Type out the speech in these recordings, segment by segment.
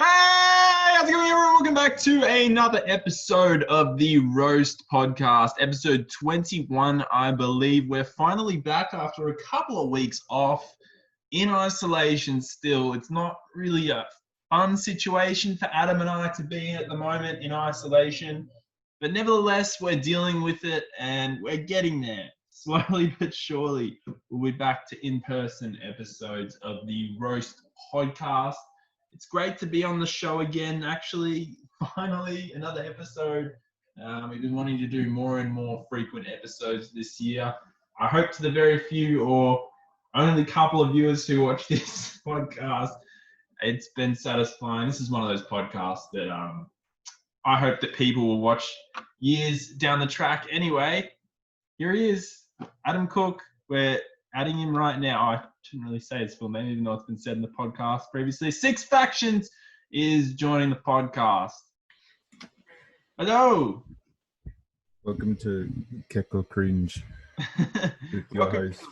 Hey, how's it going, everyone? Welcome back to another episode of the Roast Podcast, episode 21, I believe. We're finally back after a couple of weeks off in isolation still. It's not really a fun situation for Adam and I to be in at the moment in isolation, but nevertheless, we're dealing with it and we're getting there. Slowly but surely, we'll be back to in-person episodes of the Roast Podcast. It's great to be on the show again, actually. Finally, another episode. We've been wanting to do more and more frequent episodes this year. I hope to the very few or only couple of viewers who watch this podcast, it's been satisfying. This is one of those podcasts that I hope that people will watch years down the track. Anyway, here he is, Adam Cook. We're adding him right now. I shouldn't really say his full name, even though it's been said in the podcast previously. Six Factions is joining the podcast. Hello. Welcome to Keckle Cringe with your host.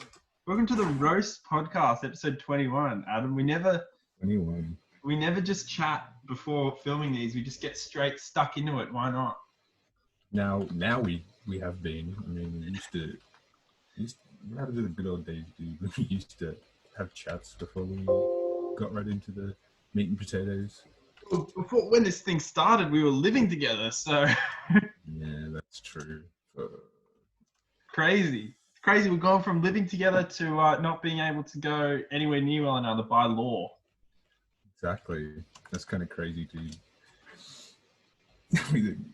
Welcome to the Roast Podcast, episode 21. Adam, we never just chat before filming these. We just get straight stuck into it. Why not? Now we have been. I mean, we used to how did the good old days do? We used to have chats before we got right into the meat and potatoes. Before, when this thing started, we were living together, so... Yeah, that's true. Crazy. It's crazy. We're going from living together to not being able to go anywhere near one another by law. Exactly. That's kind of crazy, dude.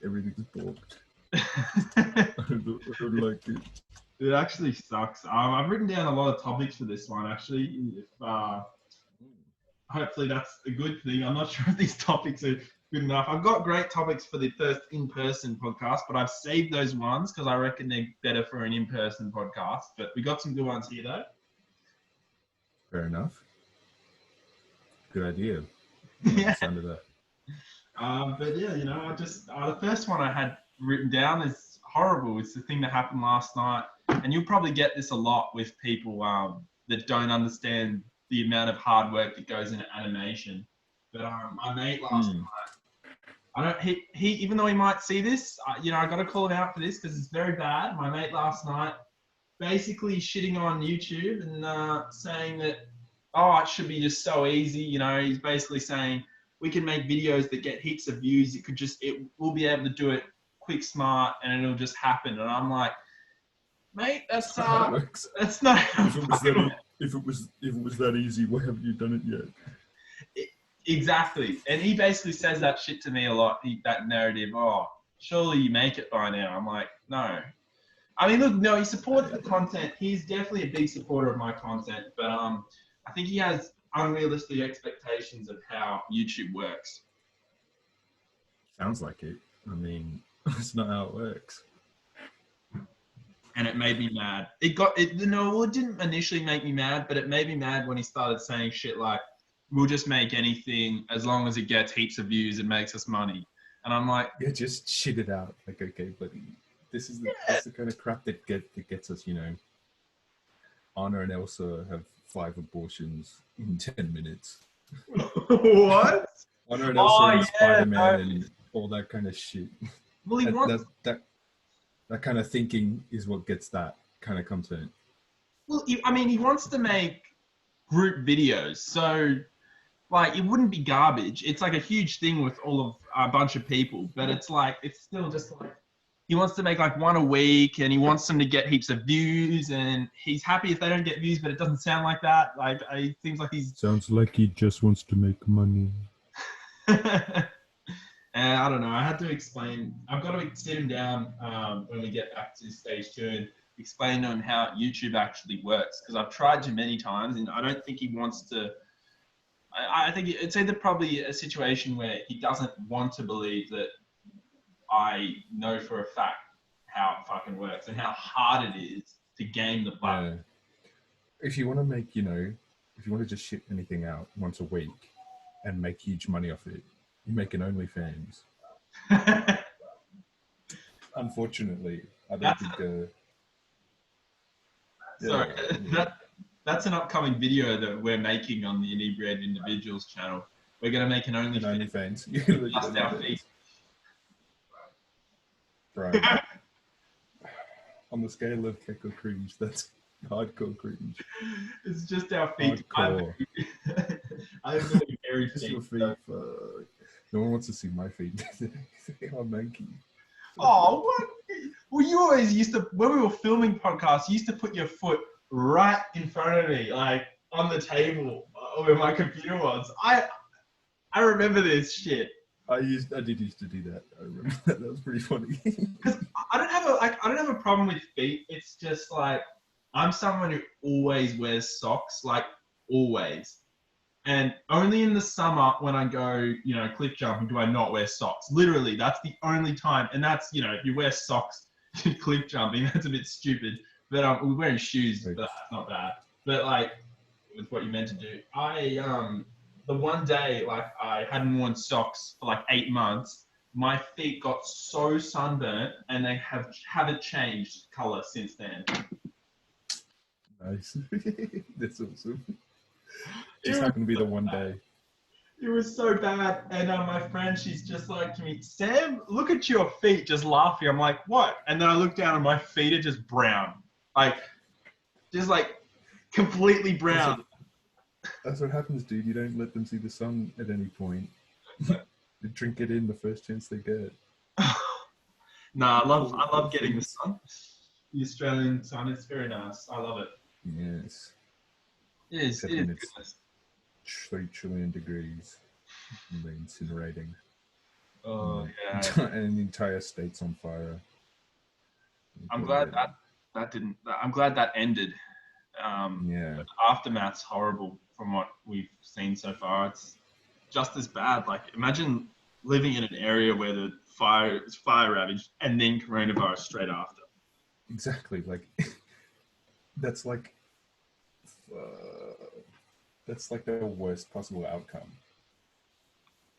Everything's balked. I don't like it. It actually sucks. I've written down a lot of topics for this one, actually. Hopefully that's a good thing. I'm not sure if these topics are good enough. I've got great topics for the first in-person podcast, but I've saved those ones because I reckon they're better for an in-person podcast. But we got some good ones here, though. Fair enough. Good idea. Yeah. Sound of that. But yeah, you know, the first one I had written down is horrible. It's the thing that happened last night. And you'll probably get this a lot with people that don't understand the amount of hard work that goes into animation. But my mate last night, he even though he might see this, I got to call him out for this because it's very bad. My mate last night basically shitting on YouTube and saying that, it should be just so easy. You know, he's basically saying we can make videos that get heaps of views. We'll be able to do it quick, smart, and it'll just happen. And I'm like, mate, that's not how it works. If it was that easy, why haven't you done it yet? Exactly. And he basically says that shit to me a lot, that narrative, surely you make it by now. I'm like, no. I mean, look, no, he supports the content. He's definitely a big supporter of my content, but I think he has unrealistic expectations of how YouTube works. Sounds like it. I mean, that's not how it works. And it made me mad. It didn't initially make me mad, but it made me mad when he started saying shit like, we'll just make anything as long as it gets heaps of views, it makes us money. And I'm like... Yeah, just shit it out. Like, okay, buddy, this is the kind of crap that gets us, you know. Anna and Elsa have 5 abortions in 10 minutes. What? Anna and Elsa and Spider-Man and all that kind of shit. Well, he wants... That kind of thinking is what gets that kind of content. Well, he wants to make group videos. So, like, it wouldn't be garbage. It's like a huge thing with a bunch of people. But it's like, it's still just like, he wants to make like one a week and he wants them to get heaps of views. And he's happy if they don't get views, but it doesn't sound like that. Like, it seems like he's... Sounds like he just wants to make money. And I don't know, I had to explain, I've got to sit him down when we get back to stage 2 and explain to him how YouTube actually works. Because I've tried to many times and I don't think he wants to, I think it's either probably a situation where he doesn't want to believe that I know for a fact how it fucking works and how hard it is to game the button. Yeah. If you want to make, if you want to just shit anything out once a week and make huge money off it, you make an OnlyFans. Unfortunately, I don't think... Sorry, that's an upcoming video that we're making on the Inebriated Individuals channel. We're gonna make an OnlyFans. Just our feet. Bro. On the scale of Keck or cringe, that's hardcore cringe. It's just our feet. Hardcore. I have really hairy Just feet. your feet. Fuck. No one wants to see my feet. They are manky. Oh, what? Well, you always used to, when we were filming podcasts, you used to put your foot right in front of me, like on the table where my computer was. I remember this shit. I did used to do that. I remember that. That was pretty funny. Because I don't have a problem with feet. It's just like I'm someone who always wears socks, like always. And only in the summer when I go, cliff jumping, do I not wear socks. Literally, that's the only time. And that's, if you wear socks cliff jumping, that's a bit stupid. But we're wearing shoes, but that's not bad. But like, with what you meant to do, the one day, like I hadn't worn socks for like 8 months, my feet got so sunburnt and they haven't changed color since then. Nice. That's awesome. Just happened to be the one day. It was so bad. And my friend, she's just like to me, Sam, look at your feet, just laughing. I'm like, what? And then I look down and my feet are just brown. Like, just like completely brown. That's what happens, dude. You don't let them see the sun at any point. They drink it in the first chance they get. Nah, I love getting the sun. The Australian sun, it's very nice. I love it. Yes. It is goodness. 3 trillion degrees and they're incinerating. Oh, yeah. And the entire state's on fire. I'm glad that ended. Yeah. The aftermath's horrible from what we've seen so far. It's just as bad. Like, imagine living in an area where the fire is fire ravaged and then coronavirus straight after. Exactly. Like, that's like the worst possible outcome.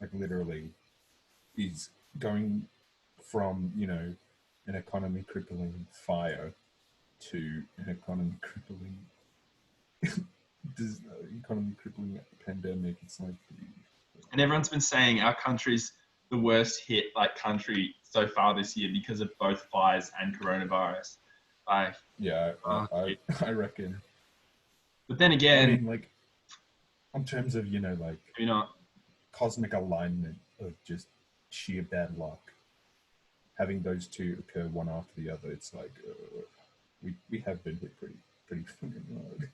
Like, literally, is going from, an economy crippling fire to an economy crippling pandemic. It's like, and everyone's been saying our country's the worst hit country so far this year because of both fires and coronavirus. Like, yeah, I reckon. But then again, I mean, like, in terms of cosmic alignment of just sheer bad luck, having those two occur one after the other, it's like we have been hit pretty fucking hard.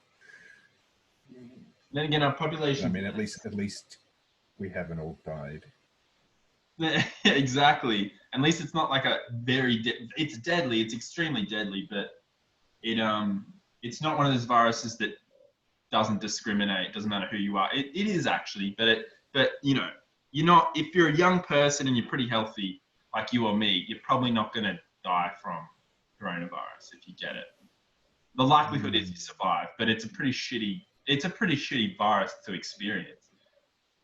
Then again, our population. I mean, at least we haven't all died. Exactly. At least it's not like a very. It's deadly. It's extremely deadly, but it's not one of those viruses that doesn't discriminate. Doesn't matter who you are. It is actually, but you're not. If you're a young person and you're pretty healthy, like you or me, you're probably not going to die from coronavirus if you get it. The likelihood is you survive, but it's a pretty shitty virus to experience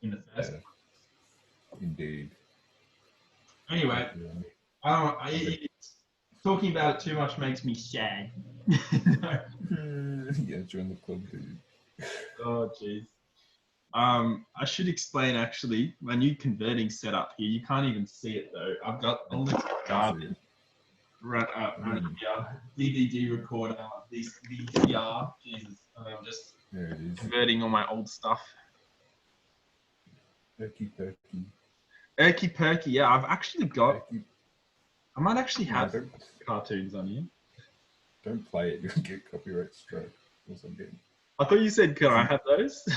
in the first place. Indeed. Anyway, talking about it too much makes me sad. Yeah, join the club, dude. Oh, jeez. I should explain actually my new converting setup here. You can't even see it though. I've got all this garbage right here. DVD recorder, this VCR. Jesus, I'm just converting all my old stuff. Erky Perky, yeah. I've actually got. I might actually have cartoons on here. Don't play it. You'll get copyright strike or something. I thought you said, "Can I have those?"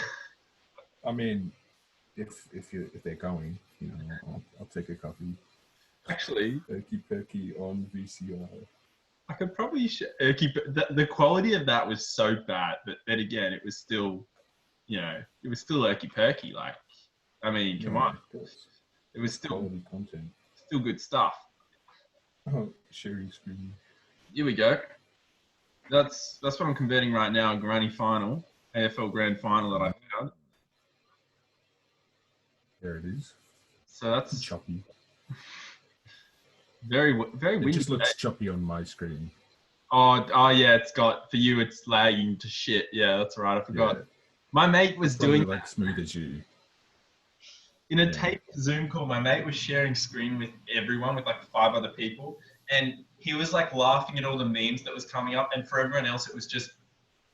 I mean, if they're going, I'll take a copy. Actually, Erky Perky on VCR. I could probably the quality of that was so bad, but then again, it was still, it was still Erky Perky. Like, I mean, come on, it was still quality content, still good stuff. Oh, sharing screen. Here we go. That's what I'm converting right now. Granny final, AFL Grand Final that I found. There it is. So that's choppy. Very windy. It just looks choppy on my screen. Oh yeah, it's got, for you it's lagging to shit. Yeah, that's right. I forgot. Yeah. My mate was doing like smooth as you. In a Yeah. taped Zoom call, my mate was sharing screen with everyone, with like 5 other people, and he was like laughing at all the memes that was coming up, and for everyone else, it was just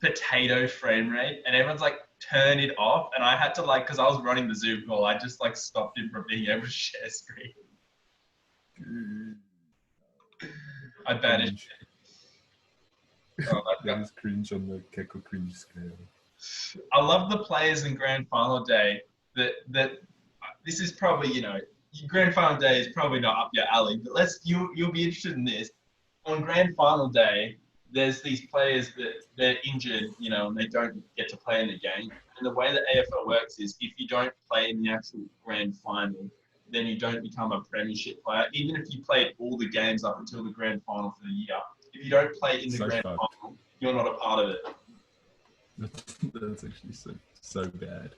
potato frame rate, and everyone's like, turn it off, and I had to like, because I was running the Zoom call, I just like stopped him from being able to share screen. I banished it. Oh, That is cringe on the Keko cringe scale. I love the players in grand final day that this is probably, grand final day is probably not up your alley, but you'll be interested in this. On grand final day, there's these players that they're injured, and they don't get to play in the game. And the way that AFL works is if you don't play in the actual grand final, then you don't become a premiership player. Even if you played all the games up until the grand final for the year, if you don't play in the grand final, you're not a part of it. That's actually so bad.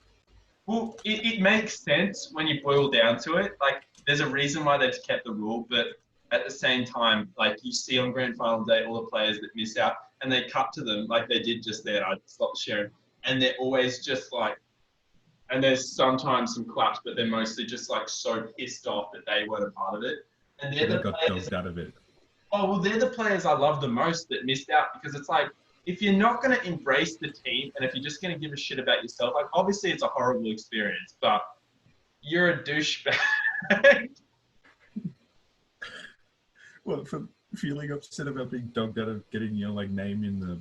Well, it makes sense when you boil down to it. Like, there's a reason why they've kept the rule, but at the same time, like, you see on grand final day all the players that miss out, and they cut to them like they did just there. I stopped sharing, and they're always just like, and there's sometimes some claps, but they're mostly just like so pissed off that they weren't a part of it. And they got dumped out of it. Oh, well, they're the players I love the most that missed out, because it's like, if you're not going to embrace the team and if you're just going to give a shit about yourself, like, obviously it's a horrible experience, but you're a douchebag. Well, for feeling upset about being dogged out of getting your like name in the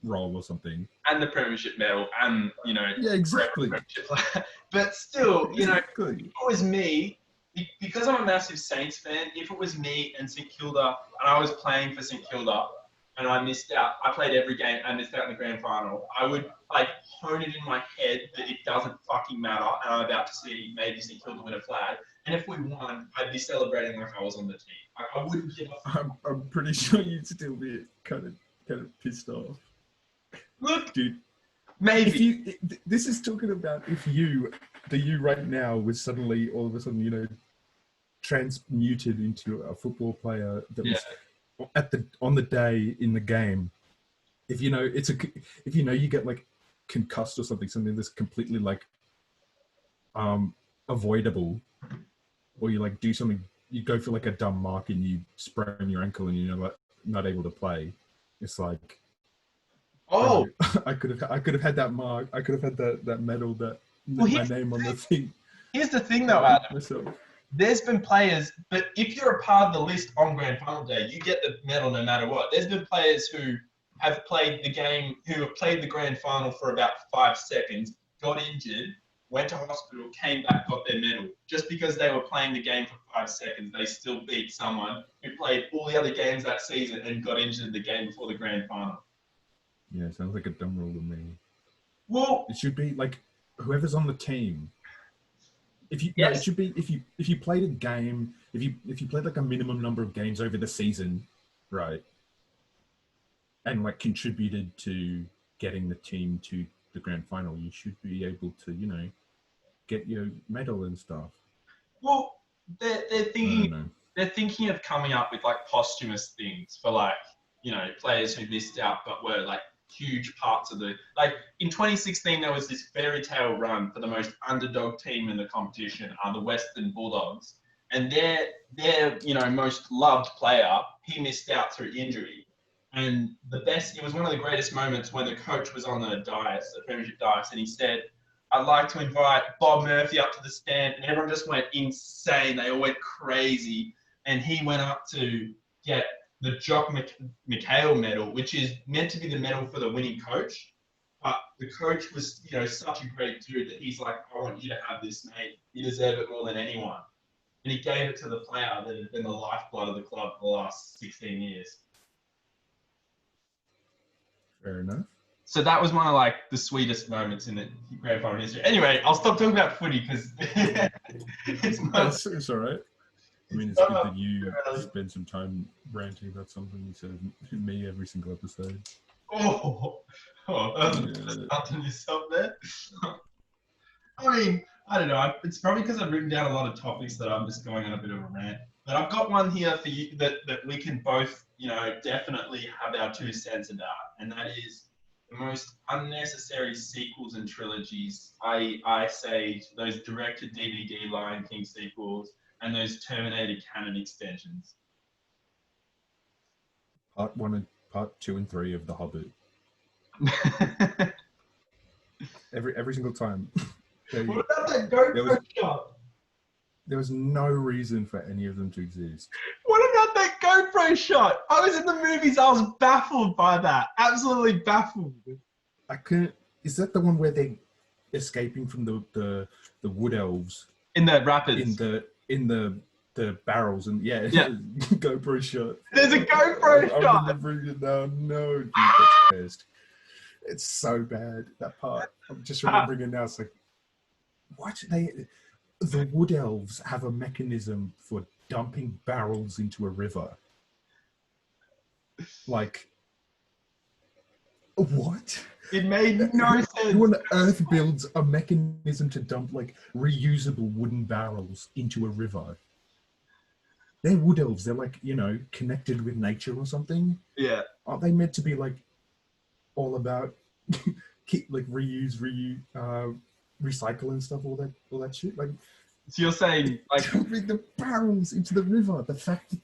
roll or something, and the premiership medal, and yeah, exactly. But still, exactly. if it was me, because I'm a massive Saints fan, if it was me and St Kilda, and I was playing for St Kilda, and I missed out, I played every game and missed out in the grand final, I would like hone it in my head that it doesn't fucking matter, and I'm about to see maybe St Kilda win a flag, and if we won, I'd be celebrating like I was on the team. I wouldn't give a fuck. I'm pretty sure you'd still be kind of pissed off. Look, dude, maybe this is talking about if you right now was suddenly all of a sudden transmuted into a football player that was on the day in the game. If you get like concussed or something that's completely like avoidable, or you like do something, you go for like a dumb mark and you sprain your ankle and you're like not able to play. It's like, oh, I could have had that mark. I could have had that medal, my name on the thing. Here's the thing though, Adam. Myself. There's been players, but if you're a part of the list on grand final day, you get the medal no matter what. There's been players who have played the game, who have played the grand final for about 5 seconds, got injured, went to hospital, came back, got their medal. Just because they were playing the game for 5 seconds, they still beat someone who played all the other games that season and got injured in the game before the grand final. Yeah, sounds like a dumb rule to me. Well, it should be like whoever's on the team. It should be if you played a game, if you played like a minimum number of games over the season, right, and like contributed to getting the team to the grand final, you should be able to get your medal and stuff. Well, they're thinking of coming up with like posthumous things for like players who missed out but were like huge parts of in 2016 there was this fairy tale run for the most underdog team in the competition, the Western Bulldogs, and their most loved player, he missed out through injury, and it was one of the greatest moments when the coach was on the dais, the premiership dais, and he said, "I'd like to invite Bob Murphy up to the stand," and everyone just went insane. They all went crazy, and he went up to get the Jock McHale medal, which is meant to be the medal for the winning coach. But the coach was, such a great dude that he's like, "I want you to have this, mate. You deserve it more than anyone." And he gave it to the player that had been the lifeblood of the club for the last 16 years. Fair enough. So that was one of like the sweetest moments in the grand final history. Anyway, I'll stop talking about footy because it's all right. I mean, it's good that you spend some time ranting about something instead of me every single episode. Starting yourself there. I mean, I don't know. It's probably because I've written down a lot of topics that I'm just going on a bit of a rant. But I've got one here for you that we can both, definitely have our 2 cents about, and that is the most unnecessary sequels and trilogies, I say those direct-to-DVD Lion King sequels and those Terminator canon extensions. Part 1 and Part 2 and 3 of The Hobbit. Every single time. What about that GoPro shot? There was no reason for any of them to exist. What about that GoPro shot? I was in the movies. I was baffled by that. Absolutely baffled. I couldn't. Is that the one where they're escaping from the wood elves In the rapids. in the barrels and yeah. GoPro shot. There's a GoPro shot. I'm remembering it now. No, dude, that's pissed. It's so bad, that part. I'm just remembering it now. It's like, what? The wood elves have a mechanism for dumping barrels into a river. Like, what? It made no sense. Who on earth builds a mechanism to dump like reusable wooden barrels into a river? They're wood elves. They're like, connected with nature or something. Yeah. Aren't they meant to be like all about like reuse, recycle and stuff, all that shit? Like, so you're saying like dumping the barrels into the river. The fact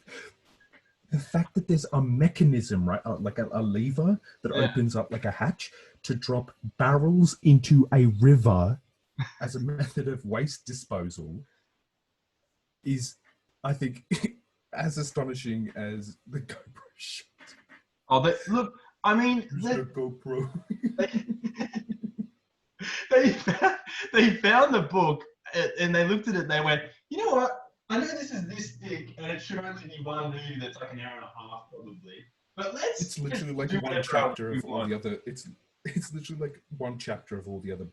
that there's a mechanism, right, like a lever that opens up like a hatch to drop barrels into a river as a method of waste disposal is, I think, as astonishing as the GoPro shot. Oh, look! I mean, the GoPro. they found the book and they looked at it and they went, you know what? I know this is this thick and it should only be one movie that's like an hour and a half probably. But it's literally like one chapter of all the other. It's literally like one chapter of all the other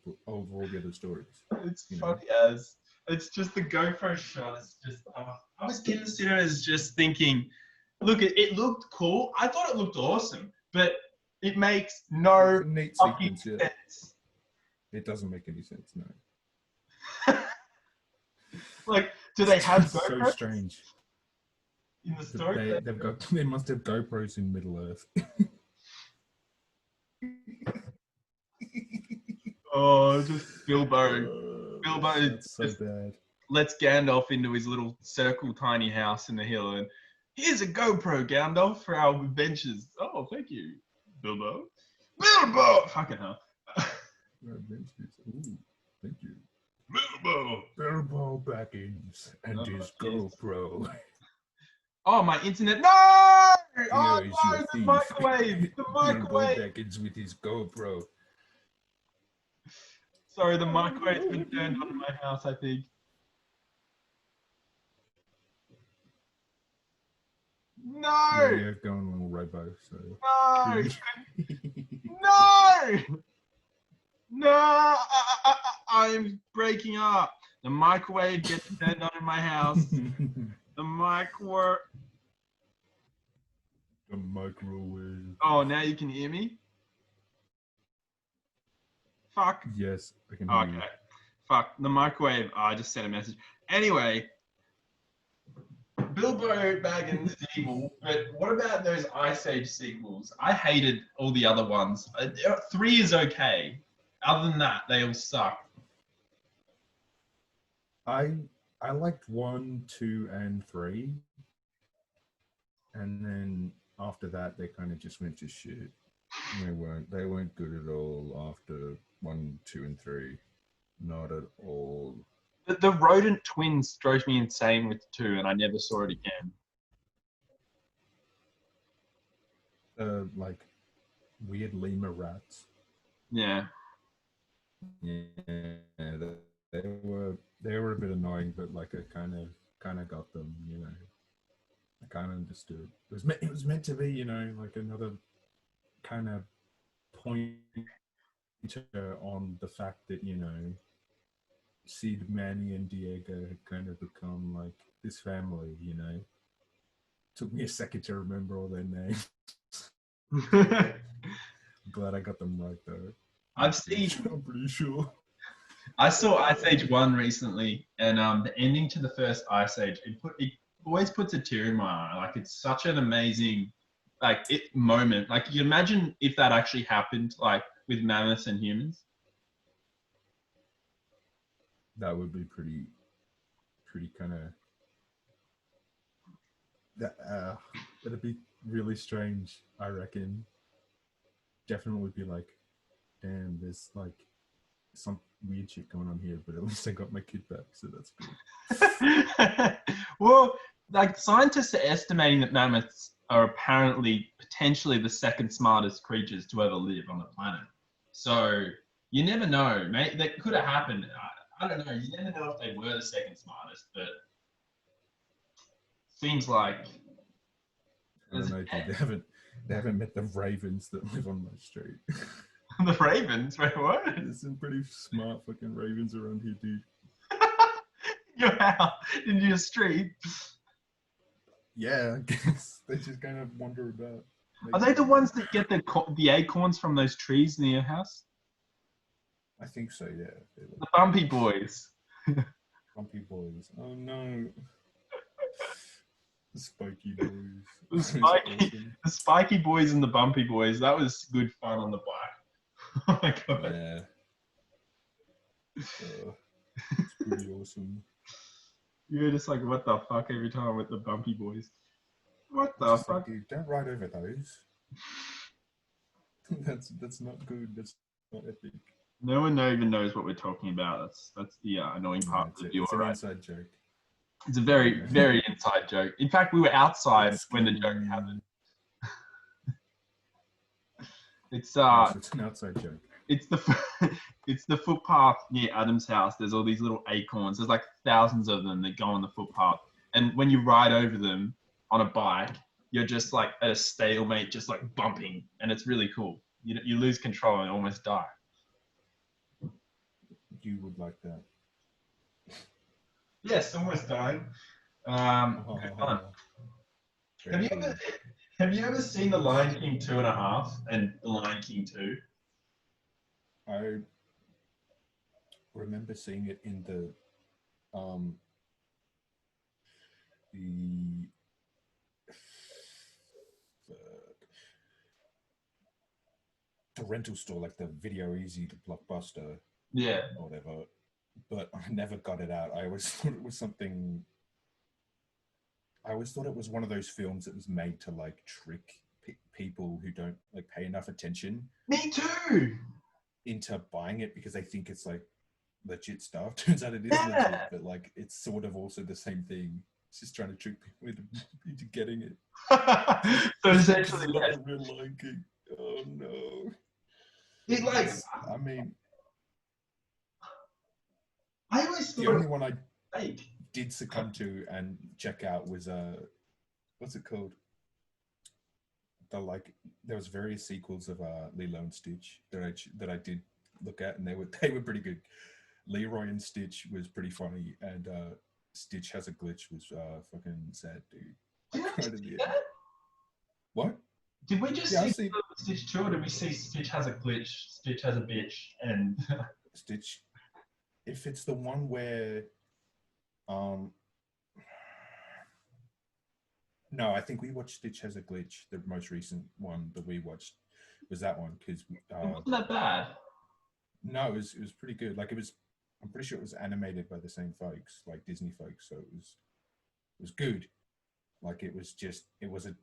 stories. It's funny as it's just the GoPro shot. It's just I was in the cinemas just thinking, look, it looked cool. I thought it looked awesome, but it makes no neat fucking sequence, sense. It doesn't make any sense, no. Like, do they have GoPros? So strange. In the story? They must have GoPros in Middle Earth. Oh, just Bilbo. That's so just bad. Lets Gandalf into his little circle tiny house in the hill and here's a GoPro, Gandalf, for our adventures. Oh, thank you, Bilbo. Bilbo! Fucking hell. Adventures. Ooh, thank you. Bilbo Baggins and his GoPro. Oh, my internet. No! Oh, no, the microwave. The microwave. Bilbo Baggins with his GoPro. Sorry, the microwave's been turned on in my house, I think. No! Yeah, going on robo, so. No! No! No! I'm breaking up. The microwave gets turned on in my house. The microwave. Oh, now you can hear me? Fuck. Yes, I can hear you. Okay. Fuck. The microwave. Oh, I just sent a message. Anyway. Bilbo Baggins is evil, but what about those Ice Age sequels? I hated all the other ones. 3 is okay. Other than that, they all suck. I liked 1, 2, and 3, and then after that, they kind of just went to shit. They weren't good at all after 1, 2, and 3. Not at all. The rodent twins drove me insane with 2, and I never saw it again. Like weird lemur rats. Yeah. Yeah, they were a bit annoying, but like I kind of got them. I kind of understood. It was meant to be, like another kind of pointer on the fact that Sid, Manny, and Diego had kind of become like this family, Took me a second to remember all their names. I'm glad I got them right though. I'm pretty sure. I saw Ice Age 1 recently, and the ending to the first Ice Age, it always puts a tear in my eye. Like, it's such an amazing moment. Like, you imagine if that actually happened, like with mammoths and humans. That would be pretty kind of that. It'd be really strange, I reckon. Definitely would be like, damn, there's like some weird shit going on here, but at least I got my kid back, so that's good. Well, like, scientists are estimating that mammoths are apparently potentially the second smartest creatures to ever live on the planet. So you never know, mate. That could have happened. I don't know. You never know if they were the second smartest, but seems like I don't know, dude. They haven't met the ravens that live on my street. the ravens. Wait, what? There's some pretty smart fucking ravens around here, dude. Your house, in your street. Yeah, I guess they just kind of wander about. Are they the ones that get the acorns from those trees near your house? I think so, yeah. The bumpy boys. Bumpy boys. Oh no. The spiky boys. The spiky boys and the bumpy boys. That was good fun on the bike. Oh my god. Yeah. It's pretty awesome. You're just like, what the fuck, every time with the bumpy boys. What the fuck? Like, dude, don't ride over those. That's not good. That's not epic. No one even knows what we're talking about. That's the annoying part of the viewer, right? It's an inside joke. It's a very, very inside joke. In fact, we were outside when the joke happened. It's an outside joke. It's the footpath near Adam's house. There's all these little acorns. There's like thousands of them that go on the footpath. And when you ride over them on a bike, you're just like at a stalemate, just like bumping. And it's really cool. You lose control and almost die. You would like that. Yes, almost dying. Good fun. Have you ever seen The Lion King 2.5 and The Lion King 2? I remember seeing it in the rental store, like the Video Easy to Blockbuster. Yeah. Or whatever. But I never got it out. I always thought it was something. I always thought it was one of those films that was made to like trick people who don't like pay enough attention. Me too. Into buying it because they think it's like legit stuff. Turns out it is legit, but like it's sort of also the same thing. It's just trying to trick people into getting it. So essentially, like a real Lion King. Oh no! I mean, I always thought the only one I fake. did succumb to and check out was what's it called? There was various sequels of Lilo and Stitch that I did look at, and they were pretty good. Leroy and Stitch was pretty funny, and Stitch Has a Glitch was fucking sad, dude. What? Did we just see Stitch 2, or did we see Stitch Has a Glitch, Stitch Has a Bitch, and Stitch? If it's the one where, no, I think we watched Stitch Has a Glitch. The most recent one that we watched was that one because wasn't that bad? No, it was pretty good. Like I'm pretty sure it was animated by the same folks, like Disney folks. So it was good. Like it was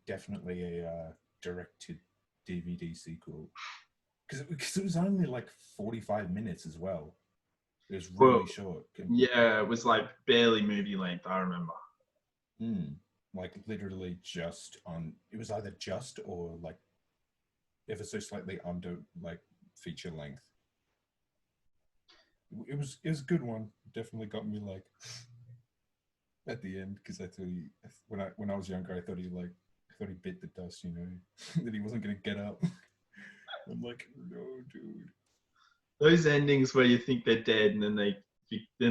definitely a direct to DVD sequel because it was only like 45 minutes as well. It was really short. Yeah, it was like barely movie length. I remember. Like literally just on. It was either just or like ever so slightly under like feature length. It was a good one. Definitely got me like at the end because I thought when I was younger I thought he bit the dust, that he wasn't gonna get up. I'm like, no, dude. Those endings where you think they're dead and then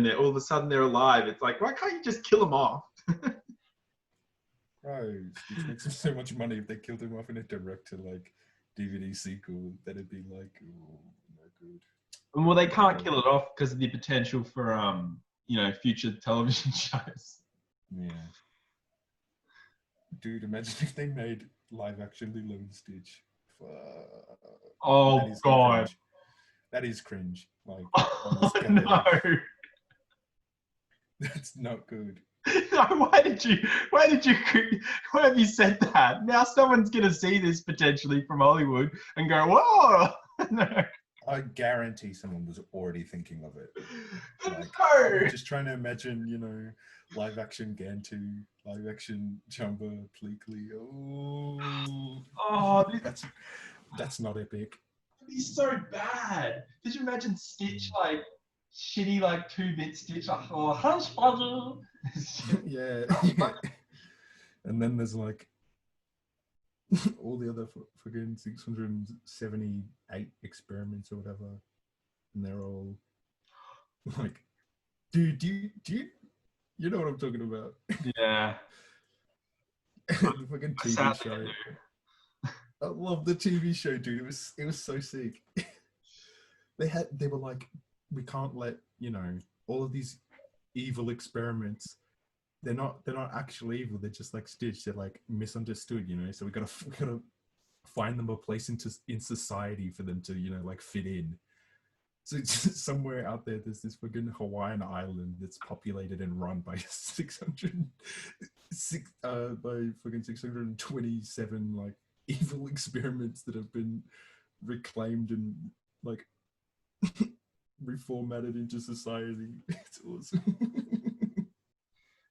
they're all of a sudden they're alive. It's like, why can't you just kill them off? Right, it makes them so much money if they killed him off in a direct to like DVD sequel. That'd be like, oh, no good. Well, they can't kill it off because of the potential for future television shows. Yeah. Dude, imagine if they made live action Lilo and Stitch. Fuck. That Oh is God. cringe. That is cringe. Like on the Oh scale no. of that's not good. No, why have you said that? Now someone's gonna see this potentially from Hollywood and go, whoa. No. I guarantee someone was already thinking of it. Like, No. just trying to imagine, live action Gantu, live action Jumba Pleakley. Oh, Oh, that's not epic. he's so bad. Did you imagine Stitch like shitty like 2-bit Stitch like hush puzzle? Yeah. And then there's like all the other fucking 678 experiments or whatever, and they're all like, dude, do you know what I'm talking about? Yeah. The fucking TV show. I love the TV show, dude. It was so sick. They were like, we can't let all of these evil experiments. They're not actually evil. They're just like Stitch. They're like misunderstood, So we gotta find them a place in society for them to like fit in. So it's just somewhere out there's this fucking Hawaiian island that's populated and run by 627 like evil experiments that have been reclaimed and like reformatted into society. It's awesome.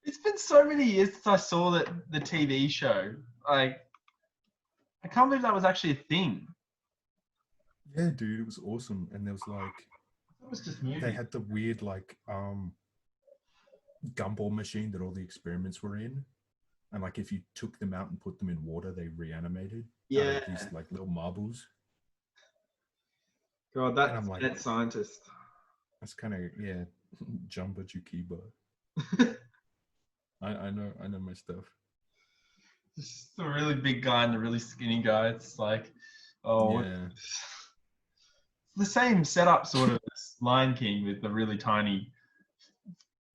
It's been so many years since I saw the TV show. Like, I can't believe that was actually a thing. Yeah, dude, it was awesome. And there was like, It was just movies. they had the weird like gumball machine that all the experiments were in, and like if you took them out and put them in water, they reanimated. Out of these like little marbles. God, that's like, that scientist. That's kind of Jumba Jukiba. I know my stuff. Just the really big guy and the really skinny guy. It's like, it's the same setup sort of as Lion King with the really tiny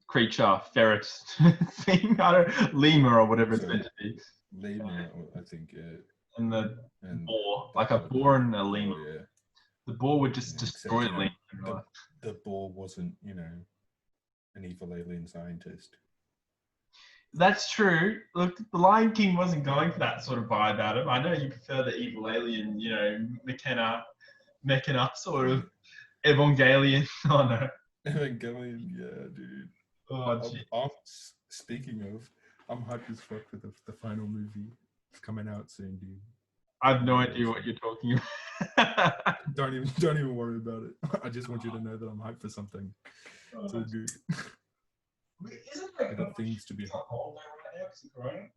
creature ferret thing. Lemur or whatever it's meant to be. Lemur, I think. And the boar, like a boar and a lemur. Oh, yeah. The boar would just destroy the lemur. The boar wasn't, an evil alien scientist. That's true. Look, the Lion King wasn't going for that sort of vibe out of him. I know you prefer the evil alien, Mechana sort of Evangelion. Oh no. Evangelion, yeah, dude. I'm speaking of, I'm hyped as fuck for the final movie. It's coming out soon, dude. I have no idea what you're talking about. Don't even worry about it. I just want you to know that I'm hyped for something. It's all good. Isn't like I got things to be on hold right now because of Corona?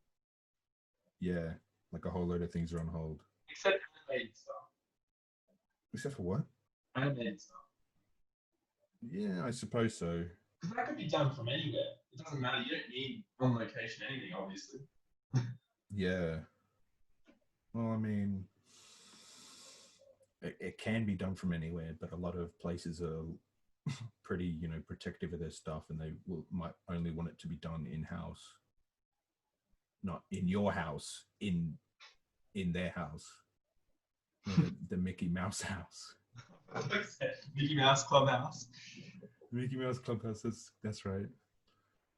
Yeah, like a whole load of things are on hold. Except animated stuff. Except for what? Animated stuff. Yeah, I suppose so. Because that could be done from anywhere. It doesn't matter. You don't need on location anything, obviously. Yeah. Well, I mean, it can be done from anywhere, but a lot of places are pretty, protective of their stuff, and they might only want it to be done in-house, not in your house, in their house, the Mickey Mouse house. Mickey Mouse Clubhouse. Mickey Mouse Clubhouse. That's right.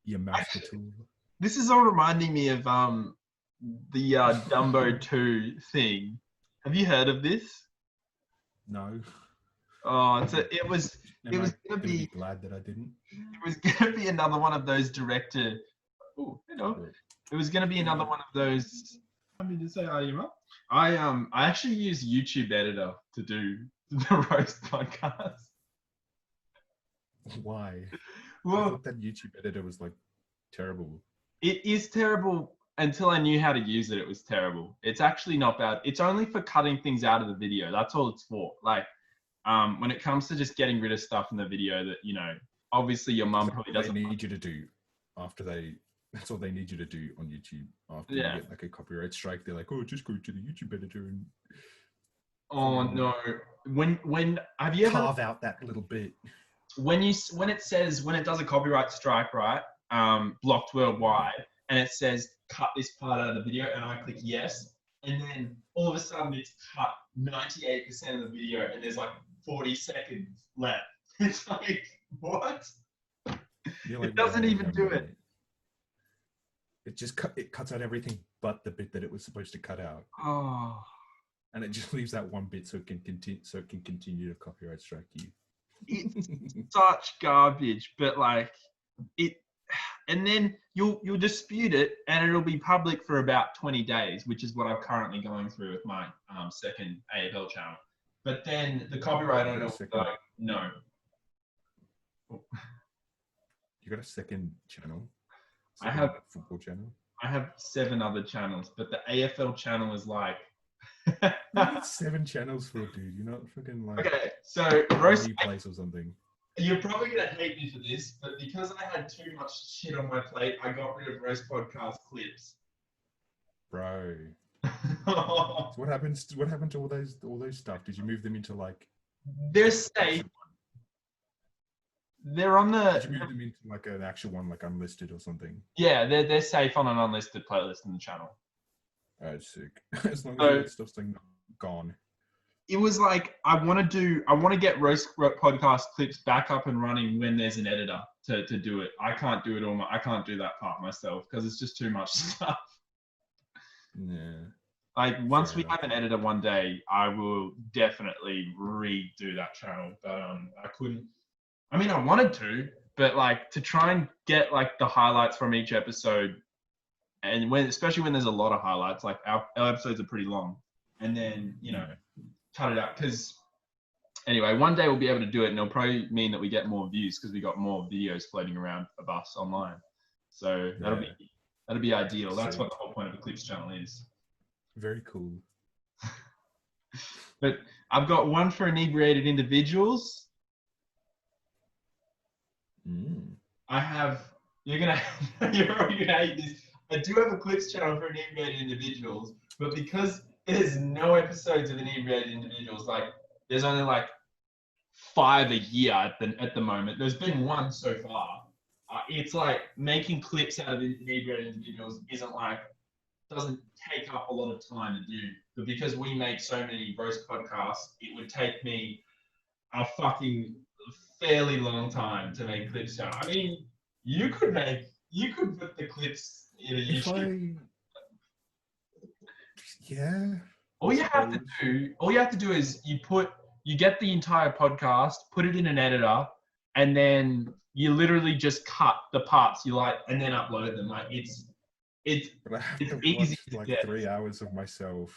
Your mouse tool. This is all reminding me of the Dumbo 2 thing. Have you heard of this? No. Oh, it was gonna be glad that I didn't. It was gonna be another one of those director. Oh, it was gonna be another one of those. I mean to say hi, Emma. I actually use YouTube editor to do the roast podcast. Why? Well, I thought that YouTube editor was like terrible. It is terrible until I knew how to use it. It was terrible. It's actually not bad. It's only for cutting things out of the video. That's all it's for. Like, when it comes to just getting rid of stuff in the video that, obviously your mum probably doesn't need you to do after that's all they need you to do on YouTube after you get like a copyright strike. They're like, oh, just go to the YouTube editor and no. When have you ever carve out that little bit? When it does a copyright strike, right? Blocked worldwide, and it says cut this part out of the video, and I click yes. and then all of a sudden it's cut 98% of the video, and there's like 40 seconds left. It's like, what? You're like, It doesn't wait even a do it. minute. It cuts out everything but the bit that it was supposed to cut out. Oh, And it just leaves that one bit so it can continue to copyright strike you. it's such garbage, but like it, and then you'll dispute it, and it'll be public for about 20 days, which is what I'm currently going through with my second AFL channel. But then the copyright owner will be like, no. You got a second channel? I have football channel. I have 7 other channels, but the AFL channel is like. What is 7 channels for, dude? You're not fucking like. Okay, so roast place or something. You're probably gonna hate me for this, but because I had too much shit on my plate, I got rid of roast podcast clips. Bro. So what happened to all those stuff? Did you move them into like? They're safe. They're on the. Did you move them into like an actual one, like unlisted or something? Yeah, they're safe on an unlisted playlist in the channel. Oh, sick. As long as that stuff's like gone. It was like I want to get roast podcast clips back up and running when there's an editor to do it. I can't do it I can't do that part myself because it's just too much stuff. Yeah. Like once we have an editor one day, I will definitely redo that channel. But I couldn't. I mean, I wanted to, but like to try and get like the highlights from each episode, and especially when there's a lot of highlights, like our episodes are pretty long, and then cut it out. Because anyway, one day we'll be able to do it, and it'll probably mean that we get more views because we got more videos floating around of us online. So that'll be ideal. That's what the whole point of the Clips channel is. Very cool. But I've got one for inebriated individuals. I have. You're gonna hate this. I do have a Clips channel for inebriated individuals, but because there's no episodes of inebriated individuals, like there's only like 5 a year at the moment. There's been 1 so far. It's like making clips out of inebriated individuals doesn't take up a lot of time to do. But because we make so many roast podcasts, it would take me a fucking fairly long time to make clips channel. I mean, you could put the clips in a YouTube. Yeah. All you have to do is you get the entire podcast, put it in an editor, and then you literally just cut the parts you like and then upload them. Like it's easy to like get. 3 hours of myself.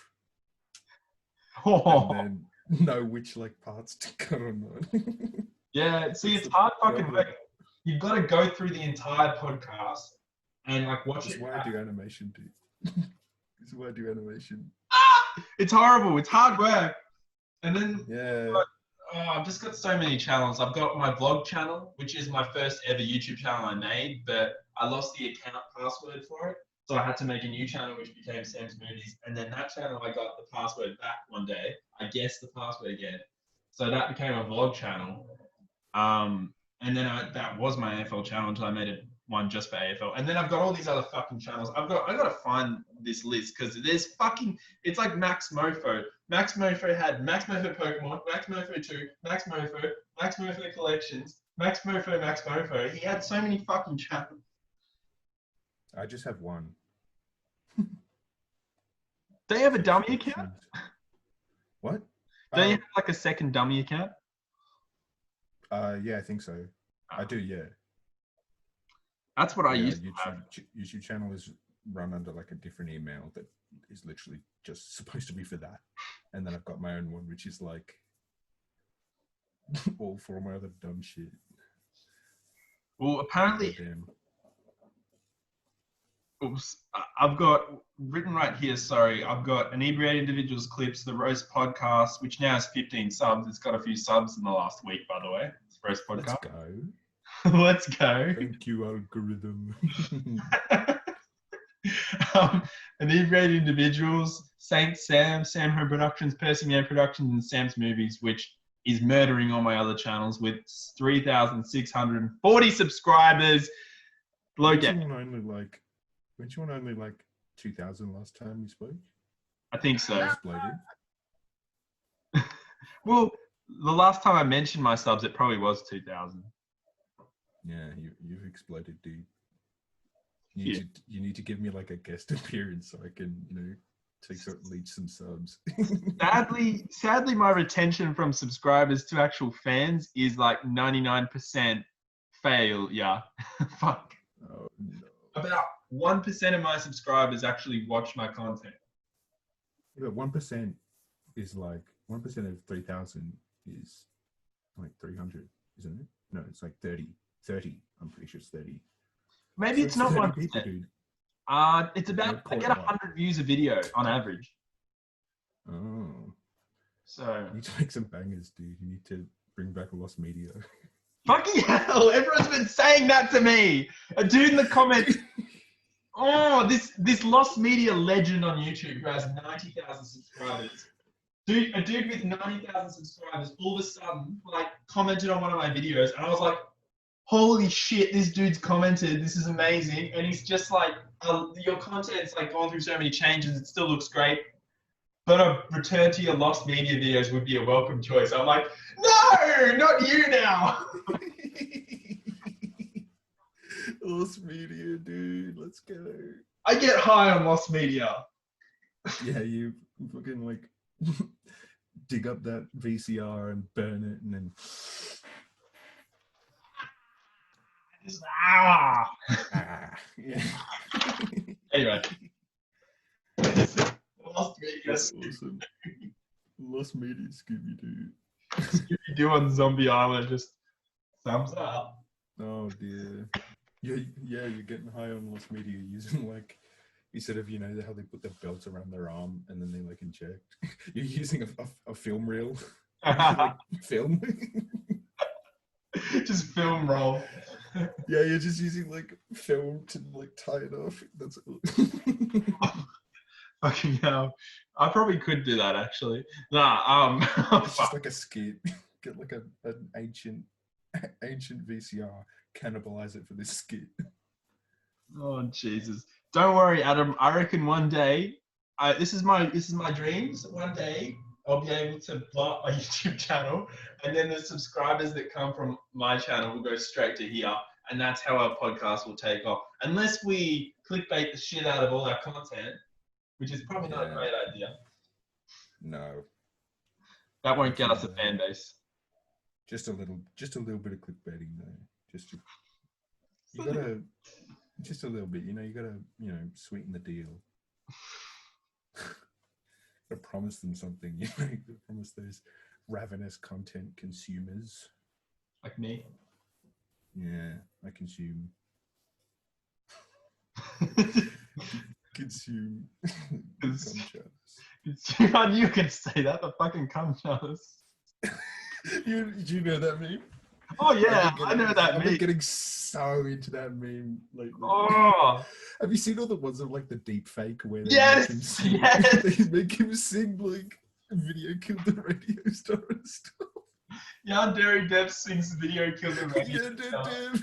Oh. And then know which like parts to cut or not. Yeah, see, it's hard fucking work. You've got to go through the entire podcast and like watch it. This is why I do animation, dude. This is why I do animation. It's horrible. It's hard work. And then I've just got so many channels. I've got my vlog channel, which is my first ever YouTube channel I made, but I lost the account password for it. So I had to make a new channel, which became Sam's Movies. And then that channel, I got the password back one day. I guessed the password again. So that became a vlog channel. And then that was my AFL channel until I made one just for AFL. And then I've got all these other fucking channels. I got to find this list because there's it's like Max Mofo. Max Mofo had Max Mofo Pokemon, Max Mofo 2, Max Mofo Collections, Max Mofo. He had so many fucking channels. I just have one. Do you have a dummy account? What? Don't you have like a second dummy account? Yeah, I think so. I do, yeah. That's what I used to have. YouTube channel is run under like a different email that is literally just supposed to be for that. And then I've got my own one, which is like all for my other dumb shit. Well, apparently, I've got written right here, sorry, I've got Inebriated Individuals Clips, the Roast Podcast, which now has 15 subs. It's got a few subs in the last week, by the way. It's Roast Podcast. Let's go. Let's go. Thank you, algorithm. Inebriated Individuals, Saint Sam, Sam Home Productions, Percy Man Productions, and Sam's Movies, which is murdering all my other channels with 3,640 subscribers. Weren't you on only like 2,000 last time we spoke? I think so. Exploded. Well, the last time I mentioned my subs, it probably was 2,000. Yeah, you've exploded, dude. You need to give me like a guest appearance so I can, leech some subs. Sadly, my retention from subscribers to actual fans is like 99% fail. Yeah, fuck. Oh no. About 1% of my subscribers actually watch my content. Yeah, 1% is like 1% of 3,000 is like 300, isn't it? No, it's like 30. 30. I'm pretty sure it's 30. Maybe So it's not 1%. people, dude. It's about I get 100 views a video on average. Oh. So You need to make some bangers, dude. You need to bring back Lost Media. Fucking hell! Everyone's been saying that to me. A dude in the comments. Oh, this Lost Media legend on YouTube who has 90,000 subscribers. A dude with 90,000 subscribers all of a sudden like commented on one of my videos, and I was like, holy shit, this dude's commented, this is amazing. And he's just like, your content's like gone through so many changes, it still looks great, but a return to your Lost Media videos would be a welcome choice. I'm like, no, not you now. Lost Media, dude, let's go. I get high on Lost Media. Yeah, you fucking like dig up that VCR and burn it, and then Yeah. Anyway. Lost Media. That's awesome. Lost Media Scooby-Doo. Scooby-Doo on Zombie Island, just thumbs up. Oh dear. Yeah, you're getting high on Lost Media using like, instead of, how they put their belts around their arm and then they like inject, you're using a film reel. Like, film. Just film roll. Yeah, you're just using like film to like tie it off. That's Fucking hell. I probably could do that actually. Nah, it's just like a skit. Get like an ancient VCR, cannibalize it for this skit. Oh Jesus. Don't worry, Adam. I reckon one day, this is my dreams. One day I'll be able to blow up my YouTube channel, and then the subscribers that come from my channel will go straight to here, and that's how our podcast will take off. Unless we clickbait the shit out of all our content, which is probably not a great idea. No. That won't get us a fan base. Just a little bit of clickbaiting though. You gotta, just a little bit. You gotta, sweeten the deal. Gotta promise them something. You gotta promise those ravenous content consumers. Like me. Yeah, I consume. Consume. You can say that, the fucking cum chalice. Did you know that meme? Oh yeah, I know that meme. I've been getting so into that meme lately. Oh. Have you seen all the ones of like the deep fake where they make him sing like "Video Killed the Radio Star" and stuff? Yeah, Derry Depp sings "Video Killed the Radio Star." Depp.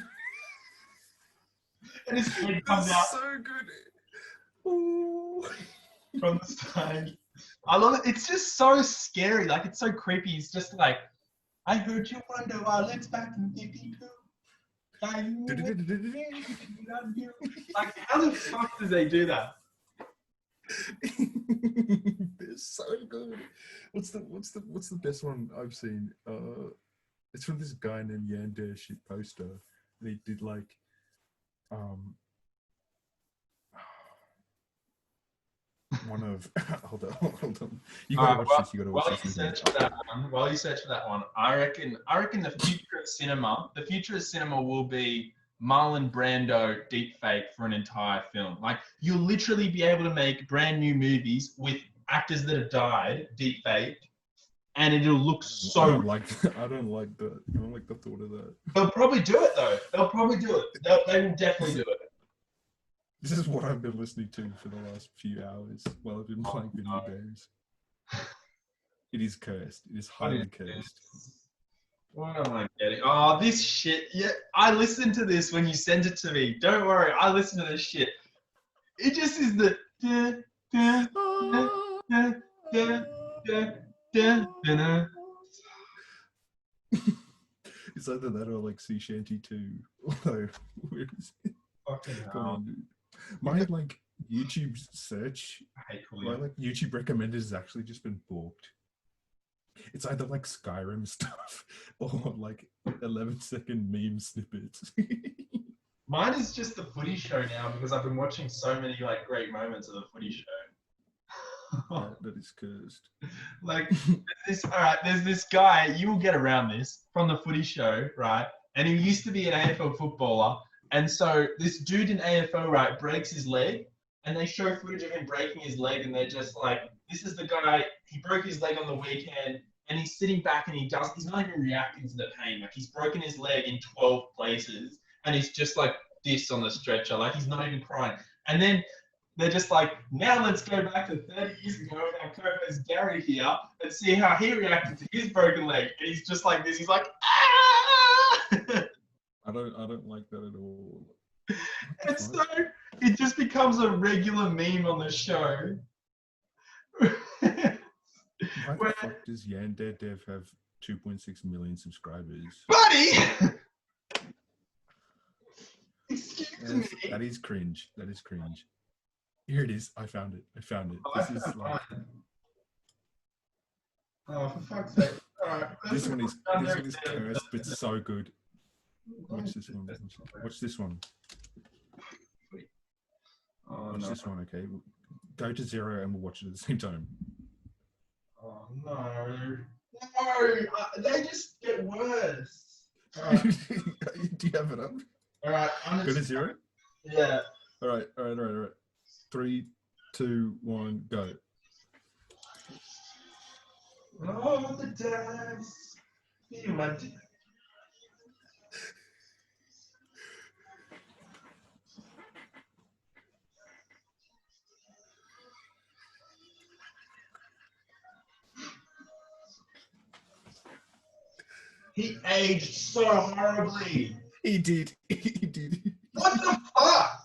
And his head comes out. So good. Ooh. From the stage. I love it. It's just so scary. Like, it's so creepy. It's just like, I heard you wonder why it's back in 52. Like, how the fuck do they do that? They're so good. What's the best one I've seen? It's from this guy named Yander Shit Poster, and he did like one of hold on. You gotta watch this. You gotta watch this. While you search for that one, I reckon the future of cinema will be Marlon Brando deepfake for an entire film. Like, you'll literally be able to make brand new movies with actors that have died deepfake, and it'll look so. I don't like that. I don't like the thought of that. They'll probably do it though. They will definitely do it. This is what I've been listening to for the last few hours while I've been playing video games. It is cursed. It is highly cursed. What am I getting? Oh, this shit. Yeah, I listened to this when you sent it to me. Don't worry, I listened to this shit. It just is the. da, da, da, da, da, da. It's either that or like Sea Shanty 2. Although, where is it? Fucking Come hell. on, dude. My like YouTube search, I hate my like YouTube recommended has actually just been balked. It's either like Skyrim stuff or like 11-second meme snippets. Mine is just the footy show now because I've been watching so many like great moments of the footy show. That is cursed. Like there's this guy, you will get around this from the footy show, right? And he used to be an AFL footballer. And so this dude in AFL, right, breaks his leg and they show footage of him breaking his leg and they're just like, this is the guy, he broke his leg on the weekend and he's sitting back and he's not even reacting to the pain. Like he's broken his leg in 12 places and he's just like this on the stretcher, like he's not even crying. And then they're just like, now let's go back to 30 years ago with our co-host Gary here and see how he reacted to his broken leg. And he's just like this. He's like, ah! I don't like that at all. And so it just becomes a regular meme on the show. Why the fuck does Yandere Dev have 2.6 million subscribers? Buddy! Excuse me. That is cringe. That is cringe. Here it is. I found it. This is like. Oh, for fuck's sake! Right, this one is cursed, but so good. Watch this one. Watch this one. Watch this one. Okay, go to 0 and we'll watch it at the same time. Oh no! They just get worse. Right. Do you have it up? All right, go to 0. Yeah. All right. 3, 2, 1, go. Oh, the dance. You meant it. He aged so horribly. He did. What the fuck?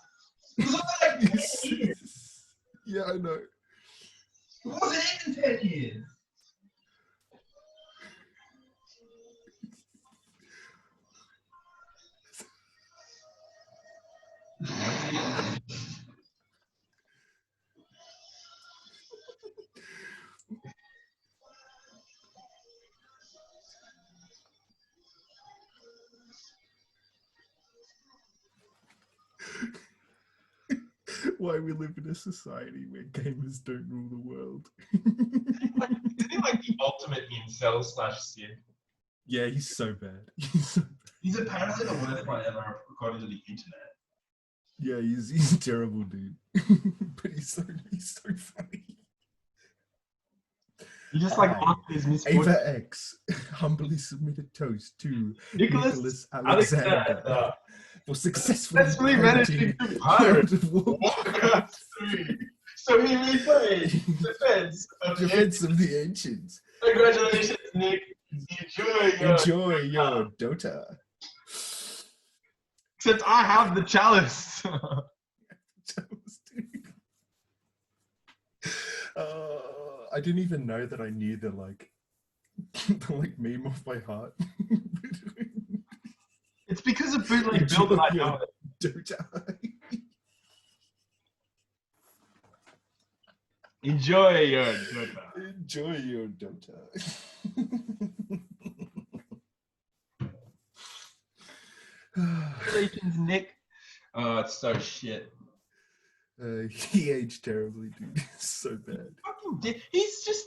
It was only like 10 years. Yeah, I know. It wasn't even 10 years. Why we live in a society where gamers don't rule the world. Isn't he like the ultimate incel / Sid? Yeah, he's so bad. He's apparently the worst one ever according to the internet. Yeah, he's a terrible dude. But he's so funny. He just like his misfortune. Ava X humbly submitted toast to Nicholas Alexander for successfully managing to pirate Warcraft 3. So he replayed Defense of the Ancients. Congratulations, Nick. Enjoy your Dota. Except I have the chalice. I didn't even know that I knew the meme off by heart. It's because of bootleg build that I know it. Dota. Enjoy your Dota. Enjoy your Dota. Congratulations, Nick. Oh, it's so shit. He aged terribly, dude. So bad. He's just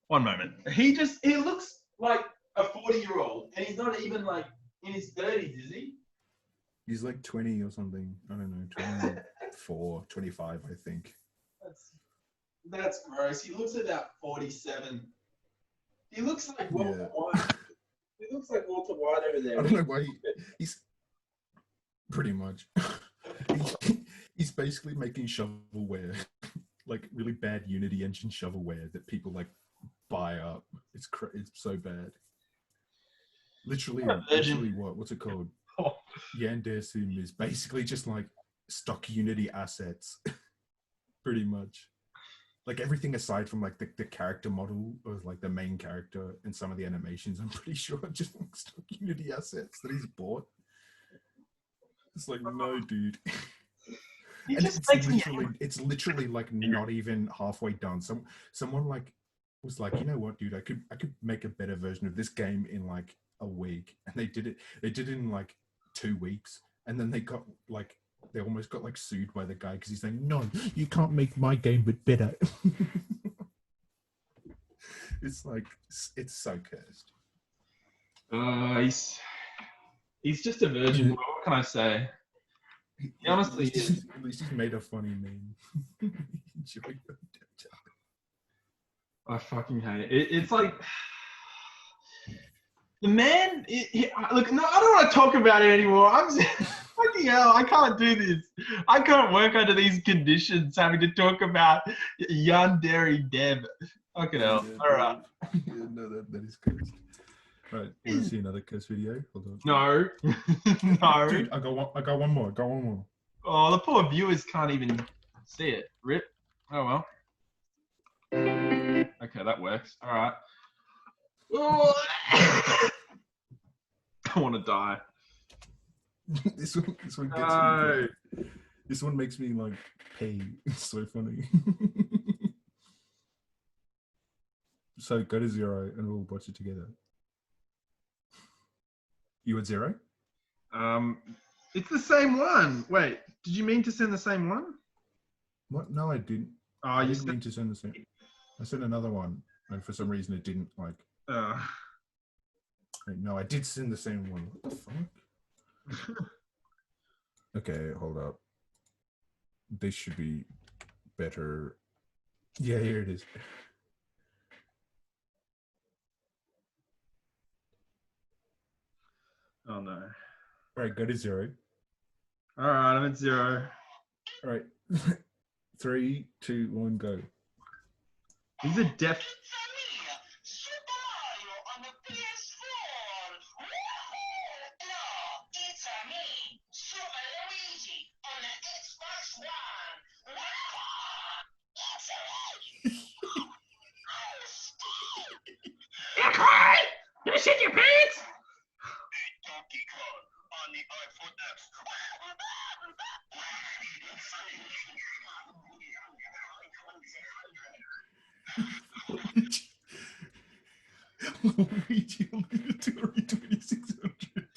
One moment. He looks like a 40-year-old, and he's not even like in his 30s, is he? He's like 20 or something. I don't know, 24, 25, I think. That's gross. He looks about 47. He looks like Walter White. He looks like Walter White over there. I don't know why he's pretty much. He's basically making shovelware, like really bad Unity engine shovelware that people like buy up. It's so bad. Literally what's it called? Yandere Sim is basically just like stock Unity assets, pretty much. like everything aside from like the character model of like the main character and some of the animations, I'm pretty sure are just like stock Unity assets that he's bought. It's like, no, dude. He And just makes me it's literally like not even halfway done. Someone like was like, you know what, dude, I could make a better version of this game in like a week, and they did it in like 2 weeks, and then they almost got like sued by the guy because he's saying, no, you can't make my game but better. It's like, it's so cursed. He's just a virgin boy. What can I say? He honestly is. At least he's made a funny meme. I fucking hate it. It's like the man. Look, no, I don't want to talk about it anymore. I'm fucking hell. I can't do this. I can't work under these conditions. Having to talk about Yandere Deb. Fucking hell. Yeah, all right. Yeah, no, that is cursed. Right, you want to see another curse video? Hold on. No. No. Dude, I got one more. Oh, the poor viewers can't even see it. Rip. Oh well. Okay, that works. All right. I want to die. This one gets me. This one makes me like pay. It's so funny. So go to 0 and we'll watch it together. You at 0? It's the same one. Wait, did you mean to send the same one? What? No, I didn't. Oh, I didn't mean to send the same. I sent another one, and for some reason it didn't like. Wait, no, I did send the same one. What the fuck? Okay, hold up. This should be better. Yeah, here it is. Oh no. All right, go to 0. All right, I'm at 0. All right. 3, 2, 1, go. He's a deaf. You shit your pants? Luigi on the Atari 2600.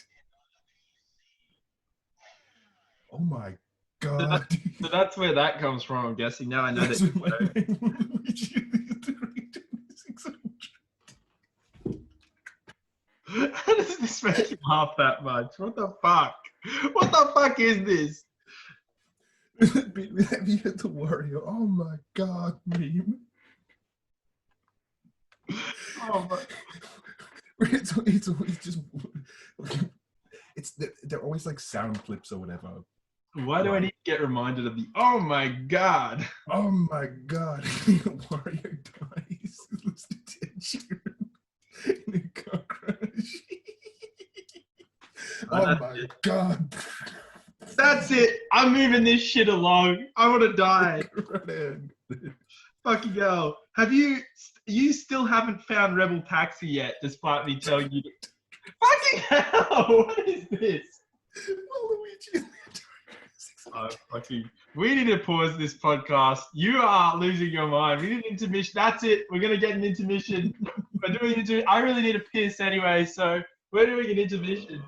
Oh my god. So that's where that comes from, I'm guessing. Now I know that. Luigi on the Atari 2600. How does this make you laugh that much? What the fuck? What the fuck is this? Have you heard the Wario? Oh my god meme? Oh my. It's always just they're always like sound clips or whatever. Why do I need to get reminded of the oh my god? Oh my god. Wario dies. Listen to Ed in a car crash. Oh my god. That's it. I'm moving this shit along. I want to die. Fucking hell. You still haven't found Rebel Taxi yet, despite me telling you to. Fucking hell. What is this? Luigi. Oh, we need to pause this podcast. You are losing your mind. We need an intermission. That's it. We're going to get an intermission. I really need a piss anyway, so we're doing an intermission.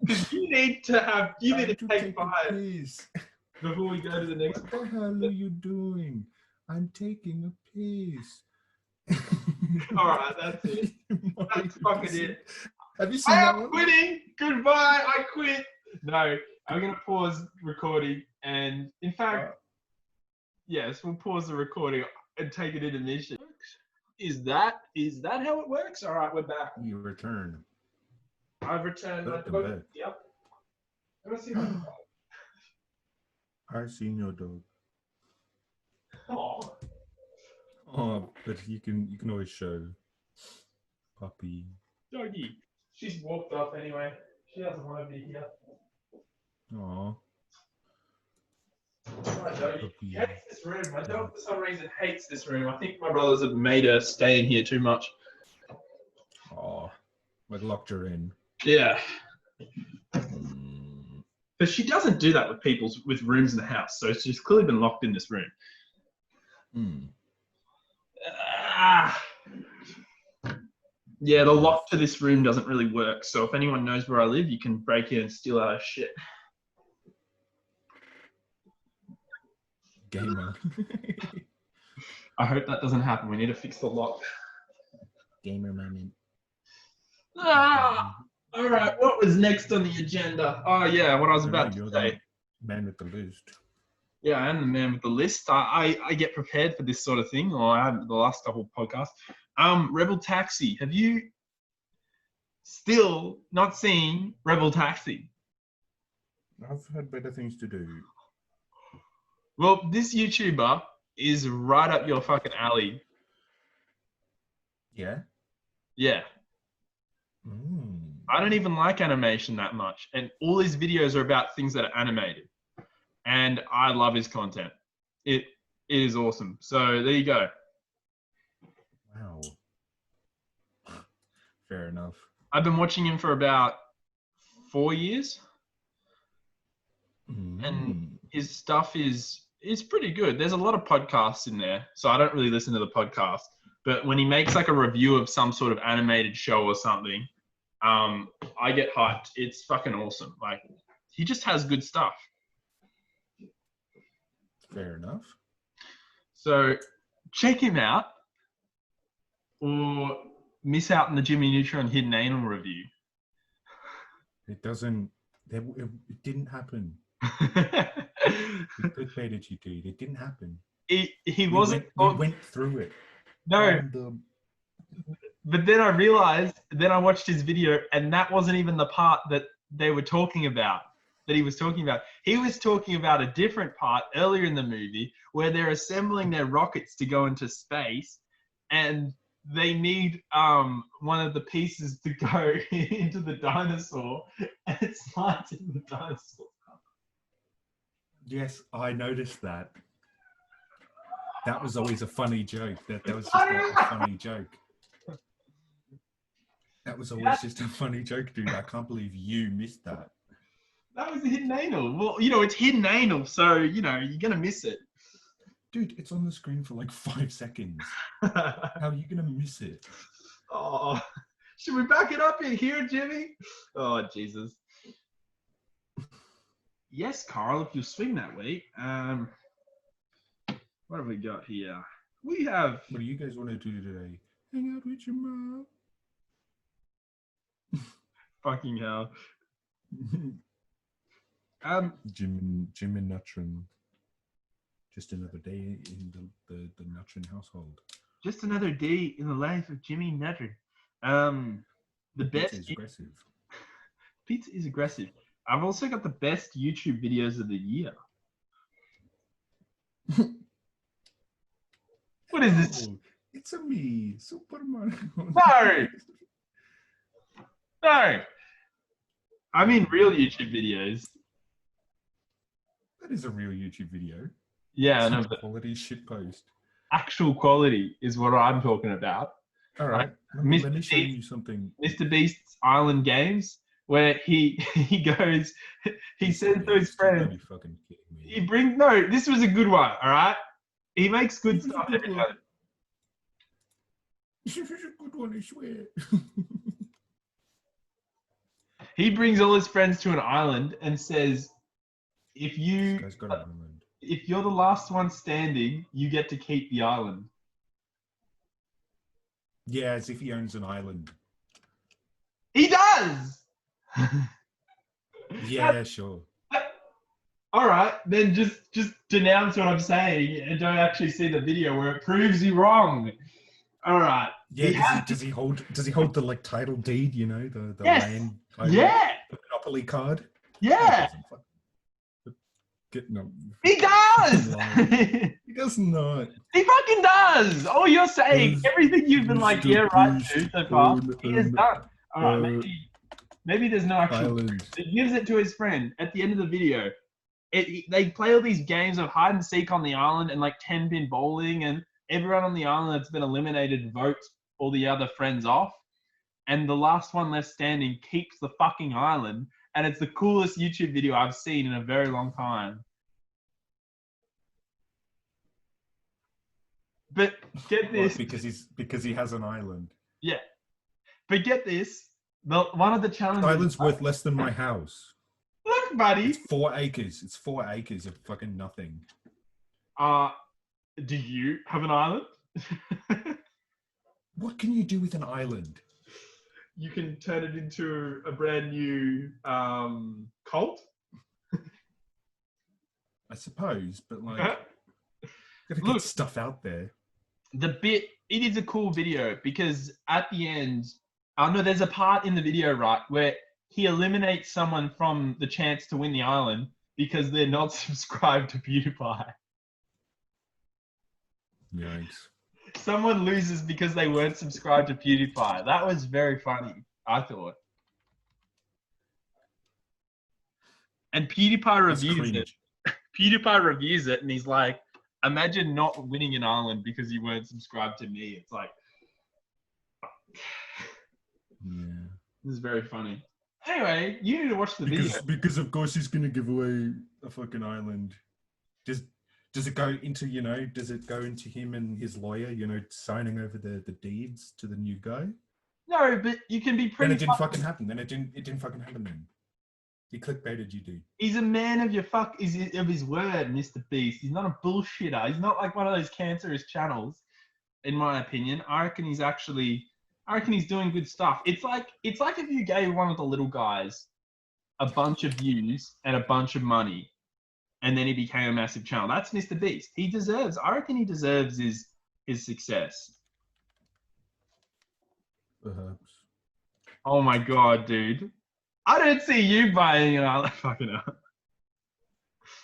Because you need to take 5 before we go to the next. What the hell are you doing? I'm taking a piss. All right, that's it. That's fucking it. Have you seen that one? I am quitting. Goodbye. I quit. No, I'm going to pause recording. And in fact, yes, we'll pause the recording and take an intermission. Is that how it works? All right, we're back. You return. I've returned. Yep. Let me see my dog. I've seen your dog. Oh. Oh, but you can always show puppy. Doggy. She's walked off anyway. She doesn't want to be here. Aww. He hates this room. My dog, for some reason, hates this room. I think my brothers have made her stay in here too much. Oh, like locked her in. Yeah. But she doesn't do that with rooms in the house, so she's clearly been locked in this room. Yeah, the lock to this room doesn't really work. So if anyone knows where I live, you can break in and steal our shit. Gamer. I hope that doesn't happen. We need to fix the lock. Gamer moment. All right, what was next on the agenda? Oh, yeah, what I was about to say. Man with the list. Yeah, I am the man with the list. I get prepared for this sort of thing, or I have the last couple of podcasts. Rebel Taxi. Have you still not seen Rebel Taxi? I've had better things to do. Well, this YouTuber is right up your fucking alley. Yeah? Yeah. I don't even like animation that much. And all his videos are about things that are animated. And I love his content. It is awesome. So there you go. Wow. Fair enough. I've been watching him for about 4 years. And his stuff is pretty good. There's a lot of podcasts in there. So I don't really listen to the podcast. But when he makes like a review of some sort of animated show or something, I get hyped. It's fucking awesome. Like, he just has good stuff. Fair enough. So check him out or miss out on the Jimmy Neutron Hidden Anal review. It didn't happen. We clickbaited you, dude. It didn't happen. He wasn't. We went through it. No. But then I realized, then I watched his video, and that wasn't even the part that they were talking about, that he was talking about. He was talking about a different part earlier in the movie where they're assembling their rockets to go into space, and they need one of the pieces to go into the dinosaur, and it slides in the dinosaur. Yes, I noticed that. That was always a funny joke. That was just a funny joke. That was always just a funny joke, dude. I can't believe you missed that. That was a hidden anal. Well, it's hidden anal, so, you're going to miss it. Dude, it's on the screen for like 5 seconds. How are you going to miss it? Oh, should we back it up in here, Jimmy? Oh, Jesus. Yes, Carl, if you swing that way. What have we got here? We have... What do you guys want to do today? Hang out with your mom. Fucking hell. Jim and Nutrin. Just another day in the Nutrin household. Just another day in the life of Jimmy Nutrin. The best... Pizza is aggressive. Pizza is aggressive. I've also got the best YouTube videos of the year. What is this? Oh, it's a me, Superman. No! No! I mean real YouTube videos. That is a real YouTube video. Yeah, I know. But quality shitpost. Actual quality is what I'm talking about. All right. Let me show you something. Mr. Beast's Island Games, where he goes, he sends to his friend. You fucking kidding me? No, this was a good one, all right? He makes good stuff every time. This is a good one, I swear. He brings all his friends to an island and says, if you're the last one standing, you get to keep the island. Yeah, as if he owns an island. He does! Yeah, sure. All right, then just denounce what I'm saying and don't actually see the video where it proves you wrong. All right. Yeah, does he hold the like title deed, the yes. land title, yeah, the monopoly card? Yeah. No. He does. He does not. He fucking does. All you're saying, everything you've been like, yeah, right, to so far, he has done. All right, maybe there's no actual. He gives it to his friend at the end of the video. they play all these games of hide and seek on the island and like 10-pin bowling, and everyone on the island that's been eliminated votes all the other friends off, and the last one left standing keeps the fucking island, and it's the coolest YouTube video I've seen in a very long time. But get this, because he has an island. yeah. But get this, one of the challenges. The island's worth less than my house. Look, buddy. It's 4 acres. It's 4 acres of fucking nothing. Do you have an island? What can you do with an island? You can turn it into a brand new cult. I suppose, but like, gotta get stuff out there. It is a cool video because at the end, no, there's a part in the video, right, where he eliminates someone from the chance to win the island because they're not subscribed to PewDiePie. Yikes. Someone loses because they weren't subscribed to PewDiePie. That was very funny, I thought. And PewDiePie reviews it. PewDiePie reviews it and he's like, imagine not winning an island because you weren't subscribed to me. It's like, yeah. This is very funny. Anyway, you need to watch the video. Because of course he's gonna give away a fucking island. Does it go into, does it go into him and his lawyer, signing over the deeds to the new guy? No, but you can be pretty. Then it didn't fucking happen. Then it didn't fucking happen then. He clickbaited you, dude. He's a man of of his word, Mr. Beast. He's not a bullshitter. He's not like one of those cancerous channels, in my opinion. I reckon he's doing good stuff. It's like if you gave one of the little guys a bunch of views and a bunch of money, and then he became a massive channel. That's Mr. Beast. I reckon he deserves his success. Perhaps. Oh my god, dude. I don't see you buying an island. Fucking hell.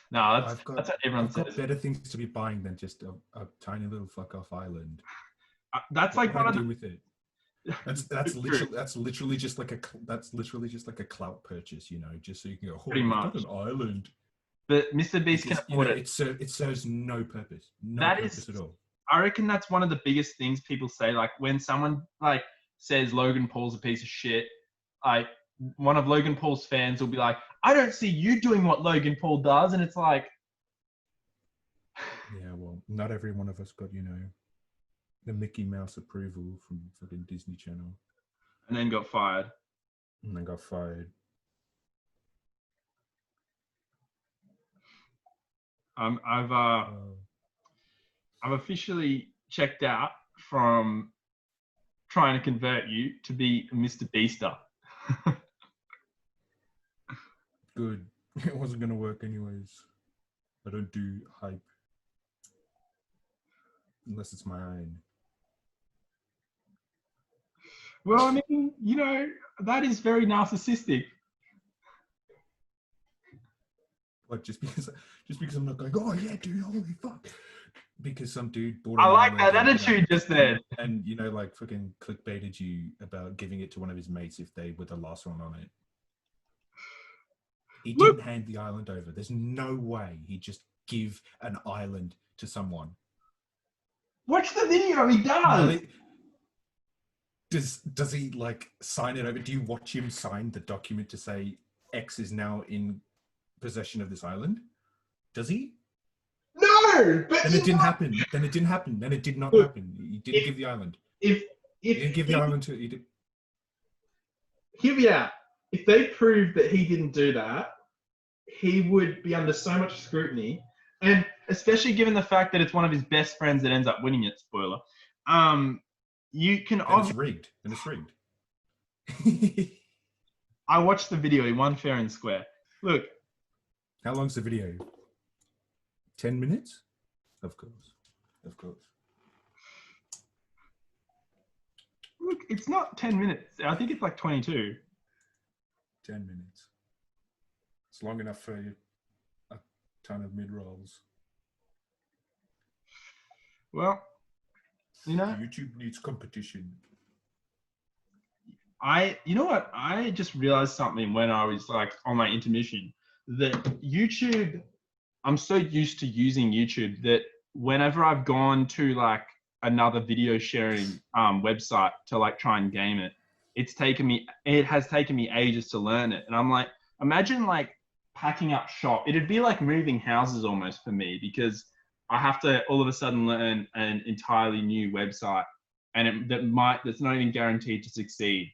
No, that's what everyone says. I've got better things to be buying than just a tiny little fuck off island. That's like what do I do with it? That's literally just like a clout purchase, just so you can go, oh, pretty much. An island. But Mr. Beast can afford it. It serves no purpose. No purpose at all. I reckon that's one of the biggest things people say. Like when someone like says Logan Paul's a piece of shit, like one of Logan Paul's fans will be like, I don't see you doing what Logan Paul does. And it's like, yeah, well, not every one of us got, the Mickey Mouse approval from fucking Disney Channel. And then got fired. I've officially checked out from trying to convert you to be a Mr. Beaster. Good. It wasn't going to work anyways. I don't do hype. Unless it's my own. Well, I mean, that is very narcissistic. Like just because I'm not going, oh yeah, dude, holy fuck. Because some dude bought I like that attitude just then. And like fucking clickbaited you about giving it to one of his mates if they were the last one on it. He didn't hand the island over. There's no way he'd just give an island to someone. Watch the video. He does. Does he like sign it over? Do you watch him sign the document to say X is now in possession of this island? Does he? No, but then it didn't happen. Then it didn't happen. Then it did not happen. He didn't give the island. He didn't give the island to. He did. Hear me out. If they proved that he didn't do that, he would be under so much scrutiny, and especially given the fact that it's one of his best friends that ends up winning it. Spoiler. You can. Then it's rigged. Then it's rigged. I watched the video. He won fair and square. Look. How long's the video? 10 minutes? Of course. Look, it's not 10 minutes. I think it's like 22. 10 minutes. It's long enough for a ton of mid-rolls. Well, YouTube needs competition. You know what? I just realized something when I was like on my intermission, that YouTube I'm so used to using YouTube that whenever I've gone to like another video sharing website to like try and game it, it has taken me ages to learn it. And I'm like, imagine like packing up shop. It'd be like moving houses almost for me because I have to all of a sudden learn an entirely new website and that's not even guaranteed to succeed.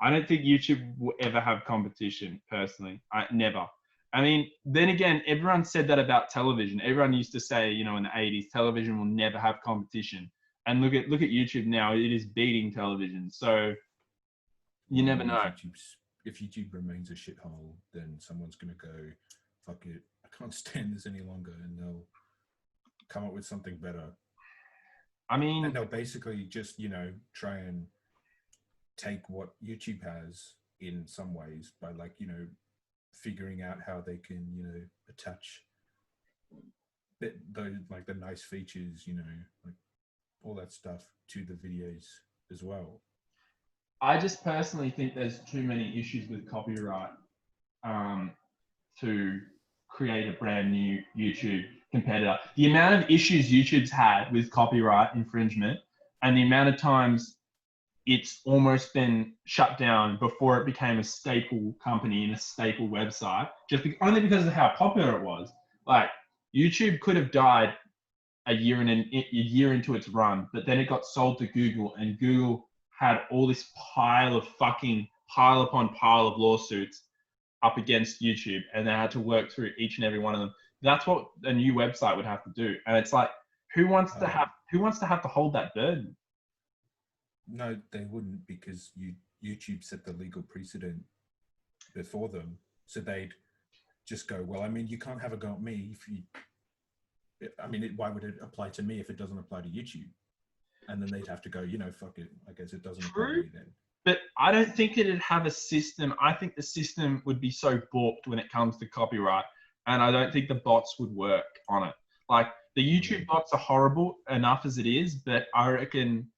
I don't think YouTube will ever have competition personally. Never. I mean, then again, everyone said that about television. Everyone used to say, you know, in the 80s, television will never have competition. And look at YouTube now, it is beating television. So you Well, I never mean, know. if YouTube remains a shithole, then someone's gonna go, fuck it, I can't stand this any longer, and they'll come up with something better. I And mean, they'll basically just, try and take what YouTube has in some ways by like, figuring out how they can, attach those like the nice features, like all that stuff to the videos as well. I just personally think there's too many issues with copyright um, to create a brand new YouTube competitor. The amount of issues YouTube's had with copyright infringement and the amount of times it's almost been shut down before it became a staple company and a staple website, only because of how popular it was. Like YouTube could have died a year into its run, but then it got sold to Google, and Google had all this pile upon pile of lawsuits up against YouTube, and they had to work through each and every one of them. That's what a new website would have to do, and it's like, who wants to have to hold that burden? No, they wouldn't, because YouTube set the legal precedent before them, so they'd just go, well, I mean, you can't have a go at me if you. I mean, why would it apply to me if it doesn't apply to YouTube? And then they'd have to go, fuck it. I guess it doesn't apply to me then. But I don't think it'd have a system. I think the system would be so balked when it comes to copyright, and I don't think the bots would work on it. Like the YouTube bots are horrible enough as it is, but I reckon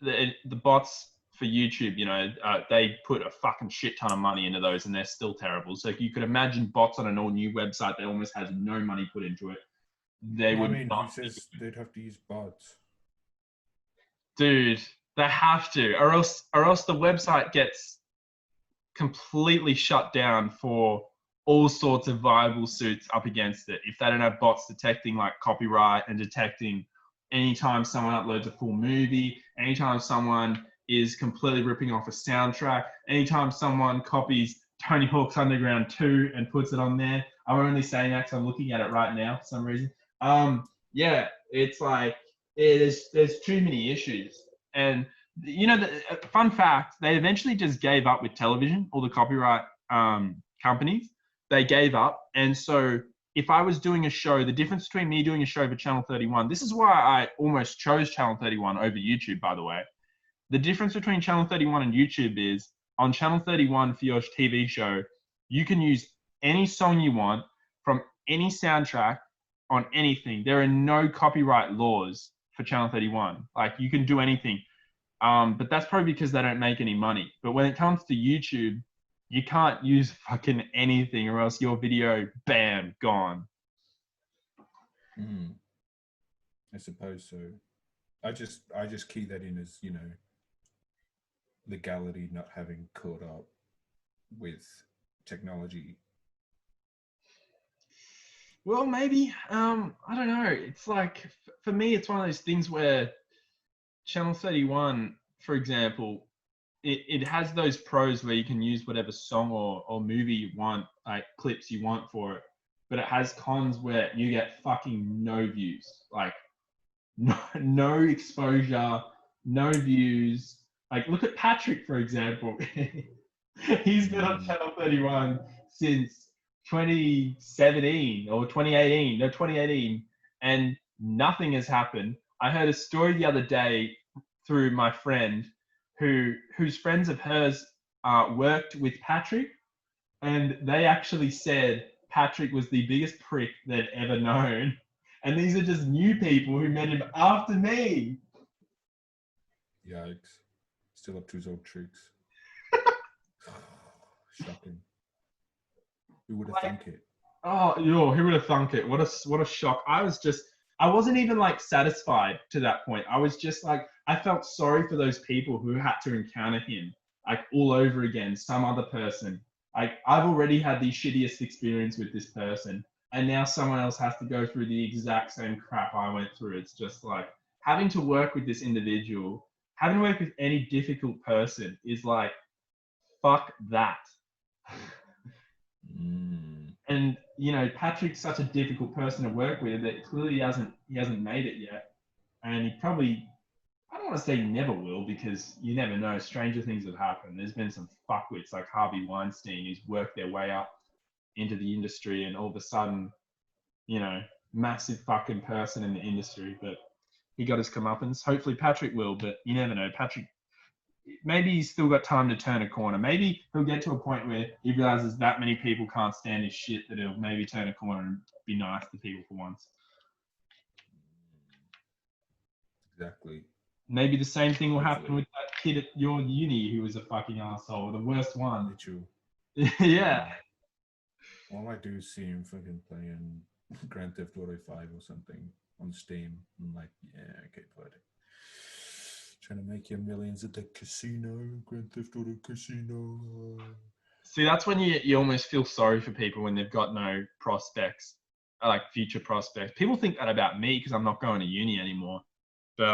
the bots for YouTube, they put a fucking shit ton of money into those, and they're still terrible. So if you could imagine bots on an all new website that almost has no money put into it, they would not. Who says they'd have to use bots? Dude, they have to, or else the website gets completely shut down for all sorts of viable suits up against it if they don't have bots detecting like copyright and detecting anytime someone uploads a full movie, anytime someone is completely ripping off a soundtrack, anytime someone copies Tony Hawk's Underground 2 and puts it on there. I'm only saying that because I'm looking at it right now for some reason. Yeah, it's like there's too many issues. And the fun fact, they eventually just gave up with television, all the copyright companies. They gave up. And so if I was doing a show, the difference between me doing a show for Channel 31, this is why I almost chose Channel 31 over YouTube, by the way. The difference between Channel 31 and YouTube is on Channel 31 for your TV show, you can use any song you want from any soundtrack on anything. There are no copyright laws for Channel 31. Like you can do anything. But that's probably because they don't make any money. But when it comes to YouTube, you can't use fucking anything or else your video, bam, gone. I suppose so. I just key that in as, legality not having caught up with technology. Well, maybe. I don't know. It's like, for me, it's one of those things where Channel 31, for example, it has those pros where you can use whatever song or movie you want, like clips you want for it. But it has cons where you get fucking no views, like no exposure, no views. Like look at Patrick, for example. He's been on Channel 31 since 2017 or 2018. No, 2018, and nothing has happened. I heard a story the other day through my friend whose friends of hers worked with Patrick, and they actually said Patrick was the biggest prick they'd ever known. And these are just new people who met him after me. Yikes. Still up to his old tricks. Shocking. Who would have thunk it? Oh, yo, who would have thunk it? What a shock. I wasn't even like satisfied to that point. I was just like, I felt sorry for those people who had to encounter him like all over again, some other person. Like I've already had the shittiest experience with this person, and now someone else has to go through the exact same crap I went through. It's just like having to work with this individual, having to work with any difficult person is like, fuck that. Mm. And you know, Patrick's such a difficult person to work with that clearly he hasn't made it yet, and he probably, I don't want to say never will because you never know. Stranger things have happened. There's been some fuckwits like Harvey Weinstein who's worked their way up into the industry, and all of a sudden, you know, massive fucking person in the industry, but he got his comeuppance. Hopefully Patrick will, but you never know. Patrick, maybe he's still got time to turn a corner. Maybe he'll get to a point where he realizes that many people can't stand his shit that he'll maybe turn a corner and be nice to people for once. Exactly. Maybe the same thing will happen with that kid at your uni who was a fucking asshole, the worst one. Mitchell. Yeah. All I do is see him fucking playing Grand Theft Auto 5 or something on Steam. I'm like, yeah, okay, buddy. Trying to make your millions at the casino, Grand Theft Auto Casino. See, that's when you almost feel sorry for people when they've got no prospects, like future prospects. People think that about me because I'm not going to uni anymore. But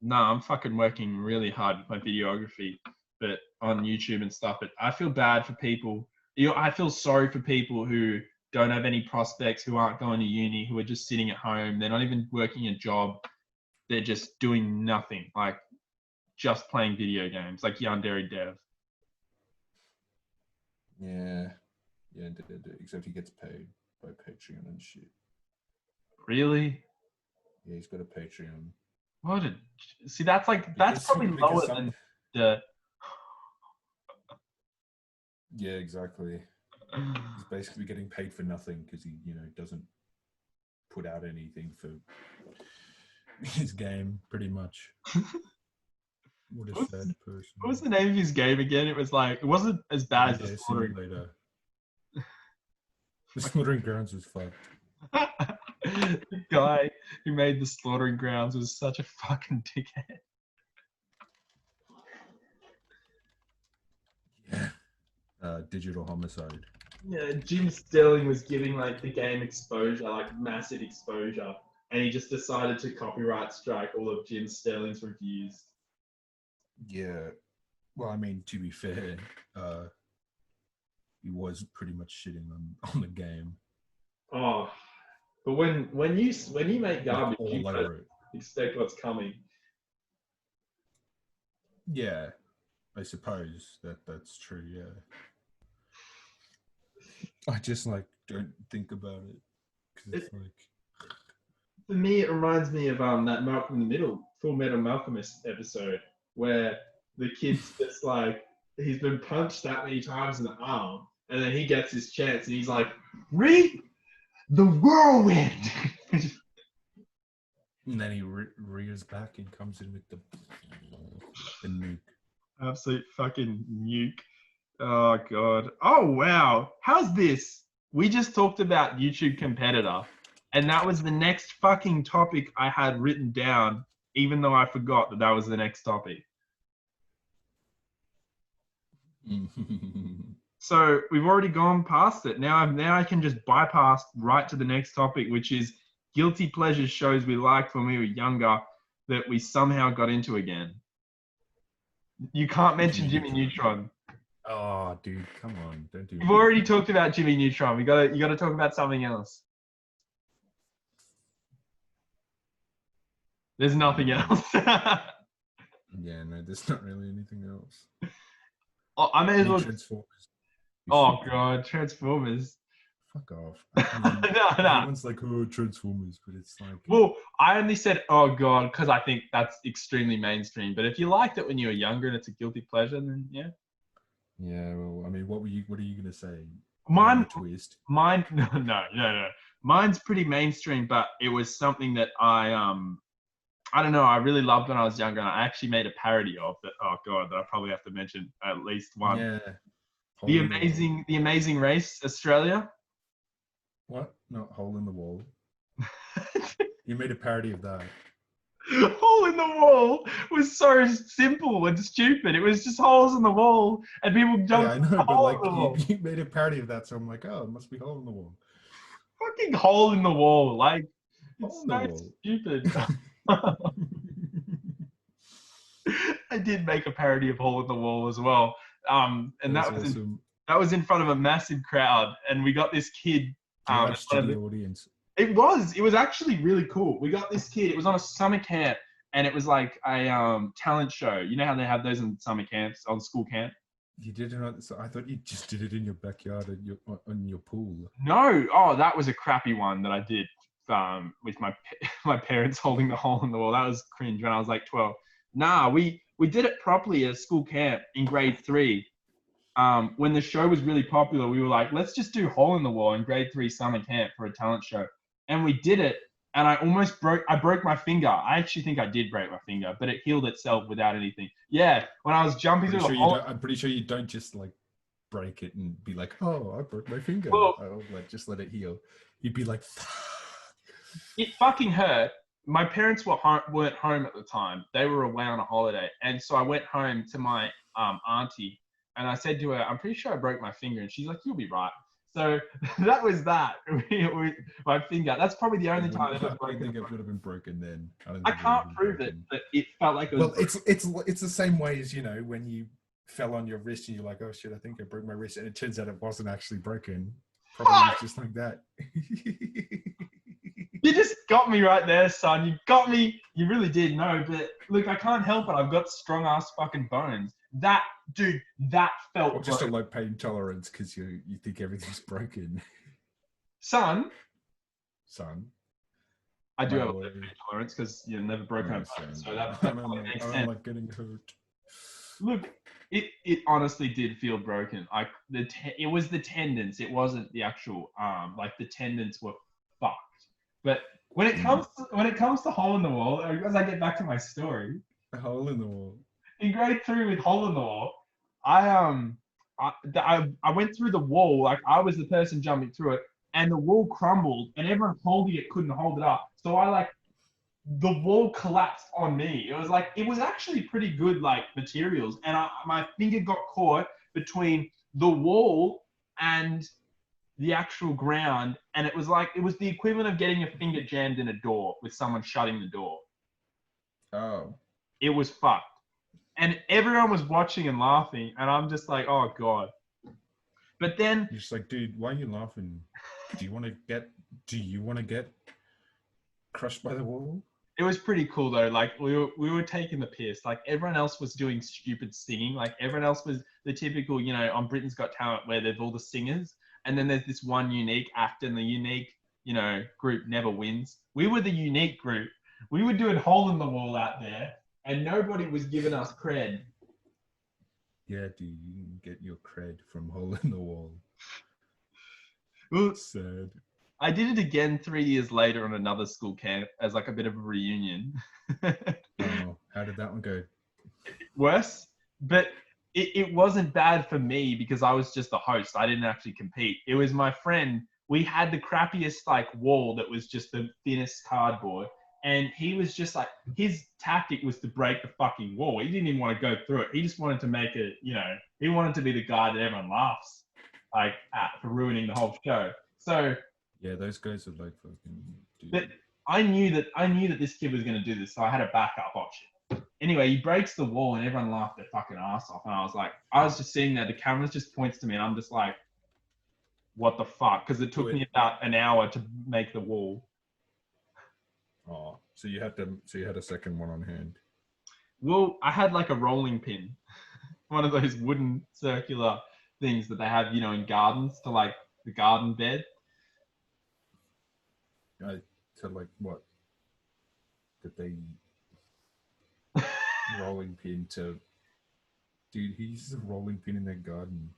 no, I'm fucking working really hard with my videography, but on YouTube and stuff. But I feel bad for people. I feel sorry for people who don't have any prospects, who aren't going to uni, who are just sitting at home. They're not even working a job. They're just doing nothing, like just playing video games, like Yandere Dev. Yeah, except he gets paid by Patreon and shit. Really? Yeah, he's got a Patreon. What? See, that's probably lower than the. Yeah, exactly. He's basically getting paid for nothing because he, doesn't put out anything for his game, pretty much. What a sad person. What was the name of his game again? It wasn't as bad as the Slaughtering. Simulator. The Slaughtering Grounds was fucked. The guy who made the Slaughtering Grounds was such a fucking dickhead. Yeah. Digital Homicide. Yeah, Jim Sterling was giving like the game exposure, like massive exposure, and he just decided to copyright strike all of Jim Sterling's reviews. Yeah. Well, I mean, to be fair, he was pretty much shitting on the game. Oh, but when you make garbage, you expect what's coming. Yeah, I suppose that's true. Yeah, I just don't think about it because it's like. For me, it reminds me of that Malcolm in the Middle, Full Metal Alchemist episode where the kid's just like he's been punched that many times in the arm, and then he gets his chance, and he's like, "Reap the whirlwind." And then he rears back and comes in with the nuke. Absolute fucking nuke. Oh god. Oh wow. How's this? We just talked about YouTube competitor, and that was the next fucking topic I had written down, even though I forgot that was the next topic. So we've already gone past it. Now I can just bypass right to the next topic, which is guilty pleasure shows we liked when we were younger that we somehow got into again. You can't mention Jimmy Neutron. Oh, dude, come on! Don't do. We've already talked about Jimmy Neutron. You gotta talk about something else. There's nothing else. Yeah, no, there's not really anything else. Oh, I may as well. Transformers. Oh god, Transformers. Fuck off. I mean, no. Everyone's like, oh, Transformers, but it's like. Well, I only said, oh god, because I think that's extremely mainstream. But if you liked it when you were younger and it's a guilty pleasure, then yeah. Yeah, well, I mean, what are you gonna say? Mine, twist. Mine, no. Mine's pretty mainstream, but it was something that I don't know, I really loved when I was younger, and I actually made a parody of that. Oh god, that I probably have to mention at least one. Yeah. The Amazing Race, Australia. What? Not hole in the wall. You made a parody of that. Hole in the wall was so simple and stupid. It was just holes in the wall, and people Yeah, jumped I in know, the but hole like in the wall. you made a parody of that, so I'm like, oh, it must be hole in the wall. Fucking hole in the wall. Like, Hole it's in the so wall. stupid. I did make a parody of Hole in the Wall as well. And That's awesome. that was in front of a massive crowd, and we got this kid. Do you Um, have studio audience? it was actually really cool. We got this kid. It was on a summer camp, and it was like a talent show. You know how they have those in summer camps, on school camp. You did it. So I thought you just did it in your backyard and on your pool. No, oh, that was a crappy one that I did with my my parents holding the hole in the wall. That was cringe when I was like 12. Nah, we did it properly at school camp in grade 3. When the show was really popular, we were like, let's just do hole in the wall in grade 3 summer camp for a talent show, and we did it. And I broke my finger. I actually think I did break my finger, but it healed itself without anything. Yeah, when I was jumping through the hole. I'm pretty sure you don't just like break it and be like, oh, I broke my finger. Well, I'll just let it heal. You'd be like, it fucking hurt. My parents weren't home at the time. They were away on a holiday. And so I went home to my auntie, and I said to her, I'm pretty sure I broke my finger. And she's like, you'll be right. So that was that. My finger. That's probably the only time I've ever I don't broken think it would have been broken then. I can't prove it, but it felt like it was. Well, it's the same way as, you know, when you fell on your wrist and you're like, oh shit, I think I broke my wrist, and it turns out it wasn't actually broken. Probably was just like that. You just got me right there, son. You got me. You really did. No, but look, I can't help it. I've got strong ass fucking bones. That felt. Or just a low pain tolerance because you think everything's broken. Son. I do have a low pain tolerance because you've never broken a bone, so that makes sense. I don't like getting hurt. Look, it honestly did feel broken. It was the tendons. It wasn't the actual arm. Like the tendons were fucked. But when it comes to hole in the wall, as I get back to my story, a hole in the wall. In grade 3 with hole in the wall, I went through the wall, like I was the person jumping through it, and the wall crumbled, and everyone holding it couldn't hold it up. So the wall collapsed on me. It was actually pretty good like materials, and my finger got caught between the wall and the actual ground, and it was the equivalent of getting your finger jammed in a door with someone shutting the door. Oh. It was fucked. And everyone was watching and laughing, and I'm just like, oh god. But then you're just like, dude, why are you laughing? Do you want to get crushed by the wall? It was pretty cool though. Like we were taking the piss. Like everyone else was doing stupid singing. Like everyone else was the typical, you know, on Britain's Got Talent where there's all the singers, and then there's this one unique act, and the unique, you know, group never wins. We were the unique group. We were doing hole in the wall out there, and nobody was giving us cred. Yeah, dude, you can get your cred from hole in the wall. Well, sad. I did it again 3 years later on another school camp as like a bit of a reunion. Oh, how did that one go? Worse, but it wasn't bad for me because I was just the host. I didn't actually compete. It was my friend. We had the crappiest like wall that was just the thinnest cardboard. And he was just like, his tactic was to break the fucking wall. He didn't even want to go through it. He just wanted to make it, you know, he wanted to be the guy that everyone laughs like at for ruining the whole show. So yeah, those guys are like fucking. Dude. But I knew that this kid was going to do this, so I had a backup option. Anyway, he breaks the wall, and everyone laughed their fucking ass off. And I was just sitting there. The camera just points to me, and I'm just like, what the fuck? Because it took me about an hour to make the wall. Oh, so you had a second one on hand. Well, I had like a rolling pin, one of those wooden circular things that they have, you know, in gardens to like the garden bed. To like what? That they rolling pin to. Dude, he uses a rolling pin in their garden.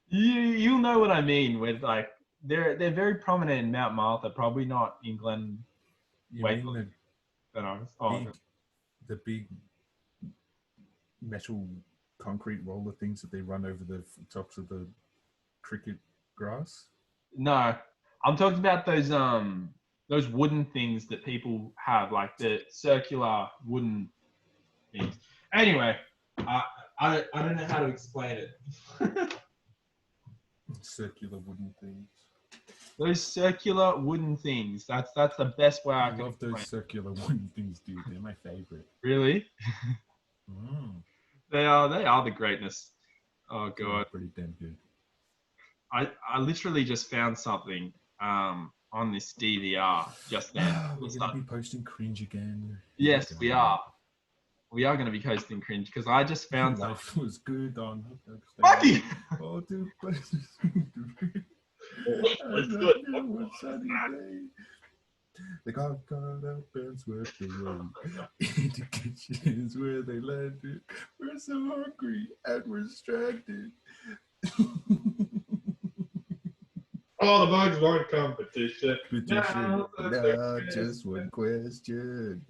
You'll know what I mean. With like they're very prominent in Mount Martha, probably not in Glen. You mean the big metal concrete roller things that they run over the tops of the cricket grass? No, I'm talking about those wooden things that people have, like the circular wooden things. Anyway, I don't know how to explain it. Circular wooden things. Those circular wooden things. That's the best way I I can love explain. those circular wooden things, dude. They're my favorite. Really? Mm. They are the greatness. Oh They're god. pretty damn good. I literally just found something on this DVR just then. We're gonna be posting cringe again. Yes, we are. We are going to be posting cringe because I just found something. Life was good on. Buddy! Oh, dude, Let's and do it. one sunny day. They got caught up and swept away into kitchens where they landed. We're so hungry and we're distracted. Oh, the bugs want competition. Now, just one question.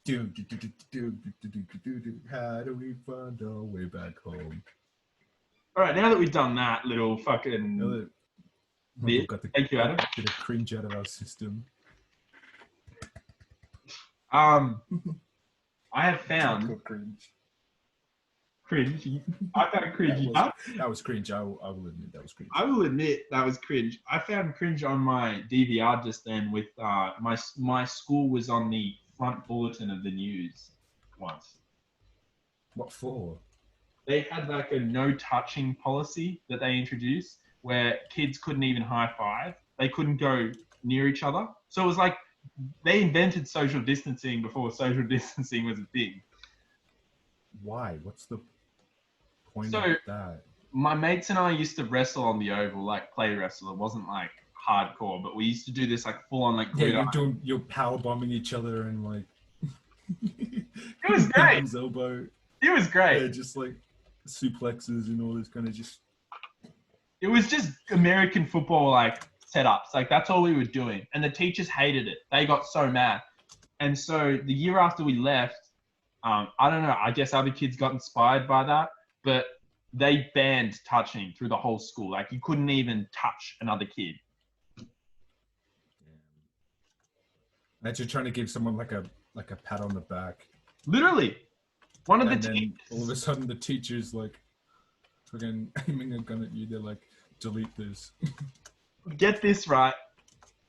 How do we find our way back home? All right, now that we've done that little fucking bit, thank you, Adam. Bit of cringe out of our system. I have found cringe. I found cringe. That was cringe. I will admit that was cringe. I will admit that was cringe. I found cringe on my DVR just then with my school was on the front bulletin of the news once. What for? They had like a no touching policy that they introduced where kids couldn't even high five. They couldn't go near each other. So it was like they invented social distancing before social distancing was a thing. Why? What's the point So, of that? My mates and I used to wrestle on the oval, like play wrestle. It wasn't like hardcore, but we used to do this like full on like. Yeah, you're power bombing each other and like. It was great. Elbow. It was great. Yeah, just like suplexes and all this kind of just. It was just American football like setups. Like that's all we were doing, and the teachers hated it. They got so mad, and so the year after we left, I don't know. I guess other kids got inspired by that, but they banned touching through the whole school. Like you couldn't even touch another kid. Imagine trying to give someone like a pat on the back. Literally, one of the then all of a sudden the teacher's like fucking aiming a gun at you. They're like, delete this. Get this right.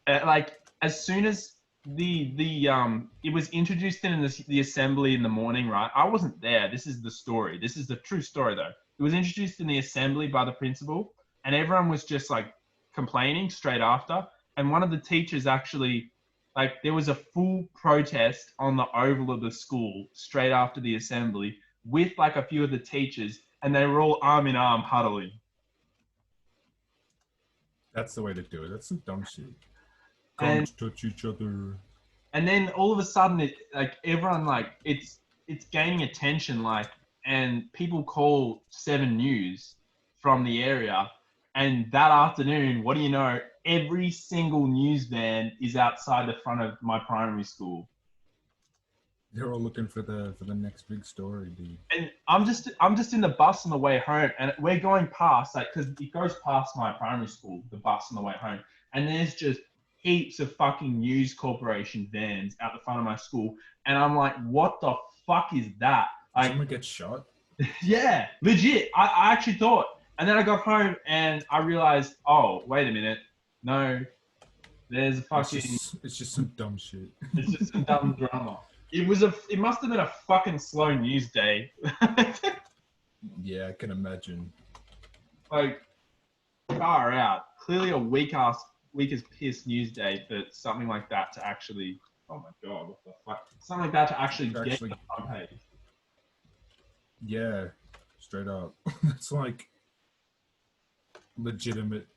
Like as soon as it was introduced in the assembly in the morning, right? I wasn't there. This is the story. This is the true story though. It was introduced in the assembly by the principal, and everyone was just like complaining straight after. And one of the teachers actually, like, there was a full protest on the oval of the school straight after the assembly with like a few of the teachers, and they were all arm in arm huddling. That's the way to do it. That's some dumb shit. Don't touch each other. And then all of a sudden, everyone it's gaining attention, and people call 7 News from the area. And that afternoon, what do you know? Every single news van is outside the front of my primary school. They're all looking for the next big story, dude. And I'm just in the bus on the way home, and we're going past, because it goes past my primary school, the bus on the way home, and there's just heaps of fucking News Corporation vans out the front of my school, and I'm like, what the fuck is that? Did someone get shot? Yeah, legit. I actually thought, and then I got home and I realized, oh, wait a minute, no, there's a fucking. It's just some dumb shit. It's just some dumb drama. It must have been a fucking slow news day. Yeah, I can imagine. Like, far out. Clearly a weak as piss news day for something like that to actually. Oh my god, what the fuck? Something like that to actually get the front page. Yeah, straight up. It's like legitimate.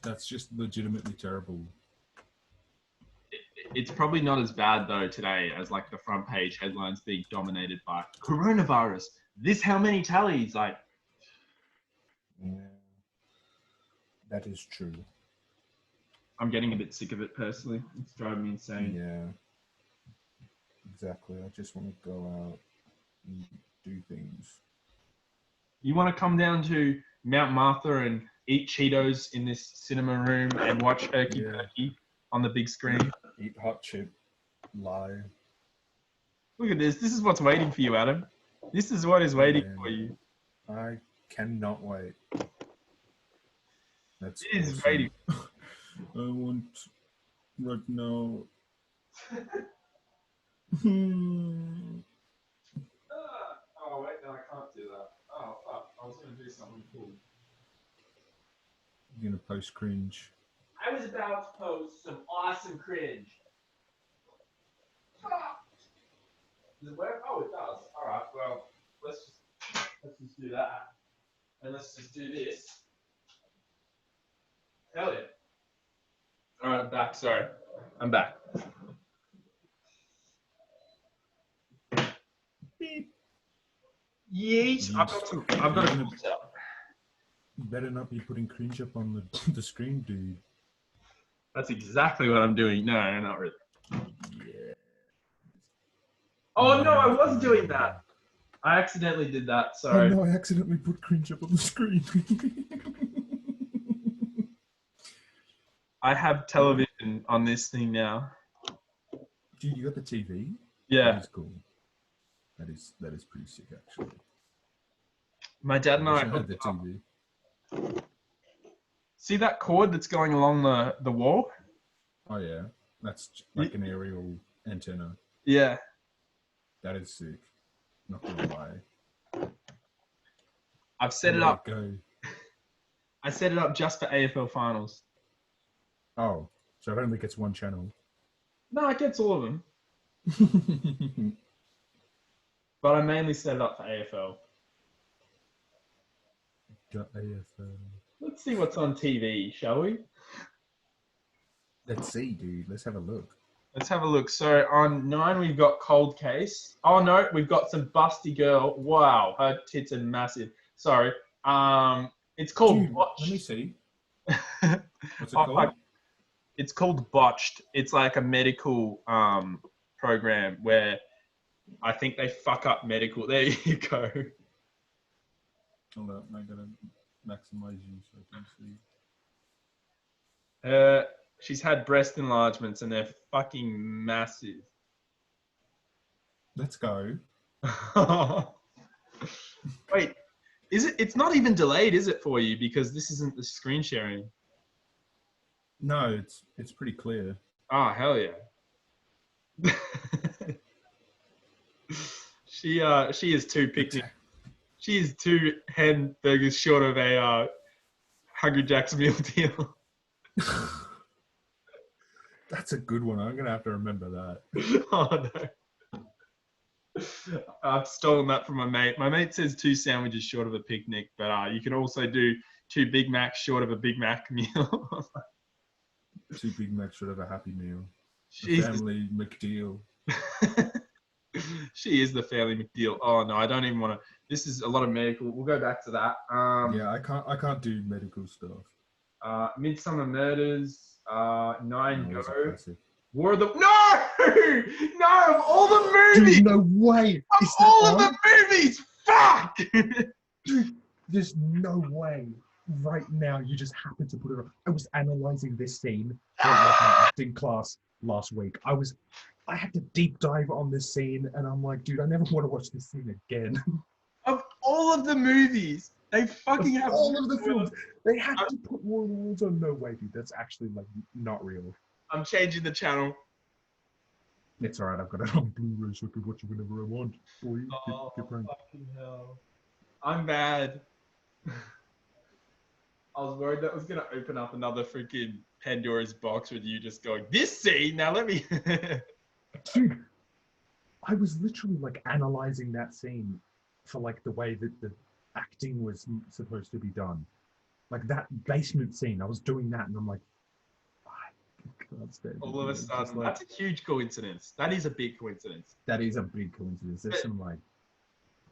That's just legitimately terrible. It's probably not as bad though today as like the front page headlines being dominated by coronavirus. This how many tallies? Like, yeah, that is true. I'm getting a bit sick of it personally. It's driving me insane. Yeah, exactly. I just want to go out and do things. You want to come down to Mount Martha and eat Cheetos in this cinema room and watch Erky Perky on the big screen. Eat hot chip. Lie. Look at this. This is what's waiting for you, Adam. This is what is waiting for you. I cannot wait. That's It is awesome. waiting. I want right now. Oh, wait, no, I can't do that. Oh, fuck. I was going to do something cool. You're going to post cringe. I was about to post some awesome cringe. Does it work? Oh, it does. All right, well, let's just do that. And let's just do this. Hell yeah. All right, I'm back. Sorry. I'm back. Beep. Yeet. I've got a cool setup. You better not be putting cringe up on the screen, dude. That's exactly what I'm doing. No, not really. Yeah. Oh, no, I was doing that. I accidentally did that. Sorry. Oh, no, I accidentally put cringe up on the screen. I have television on this thing now. Dude, you got the TV? Yeah. That is cool. That is pretty sick, actually. My dad and I had the TV. See that cord that's going along the wall? Oh, yeah. That's like an aerial antenna. Yeah. That is sick. Not gonna lie. I've set it up. Go. I set it up just for AFL finals. Oh, so it only gets one channel. No, it gets all of them. But I mainly set it up for AFL. AFL. Let's see what's on TV, shall we? Let's see, dude. Let's have a look. Let's have a look. So on 9, we've got Cold Case. Oh no, we've got some busty girl. Wow, her tits are massive. Sorry. It's called Dude, Botched. let me see. What's it called? It's called Botched. It's like a medical program where I think they fuck up medical. There you go. Hold up, I gotta maximize you so I can see. She's had breast enlargements and they're fucking massive. Let's go. Wait, is it? It's not even delayed, is it, for you? Because this isn't the screen sharing. No, it's pretty clear. Oh, hell yeah. She is two picnic. She is 2 hamburgers short of a Hungry Jack's meal deal. That's a good one. I'm gonna have to remember that. Oh no. I've stolen that from my mate. My mate says 2 sandwiches short of a picnic, but you can also do 2 Big Macs short of a Big Mac meal. 2 Big Macs short of a Happy Meal. Family McDeal. She is the Family McDeal. Oh no, I don't even want to. This is a lot of medical. We'll go back to that. Yeah, I can't do medical stuff. Midsummer Murders. 9 Go. War of the No! Of all the movies! Dude, no way! Of all of the movies! Fuck! Dude, there's no way right now you just happen to put it on. I was analyzing this scene for my acting class last week. I had to deep dive on this scene and I'm like, dude, I never want to watch this scene again. Of all of the movies, they fucking have all of the films. They had to put War of the Worlds on. No way, dude. That's actually like not real. I'm changing the channel. It's alright, I've got it on Blu-ray so I can watch it whenever I want. Boy, Oh, get pranked. fucking hell. I'm bad. I was worried that was going to open up another freaking Pandora's box with you just going, this scene, now let me... Dude, I was literally like analyzing that scene for like the way that the acting was supposed to be done. Like that basement scene, I was doing that and I'm like, I can't stand it. All of a sudden, like, that's a huge coincidence. That is a big coincidence. That is a big coincidence. There's some like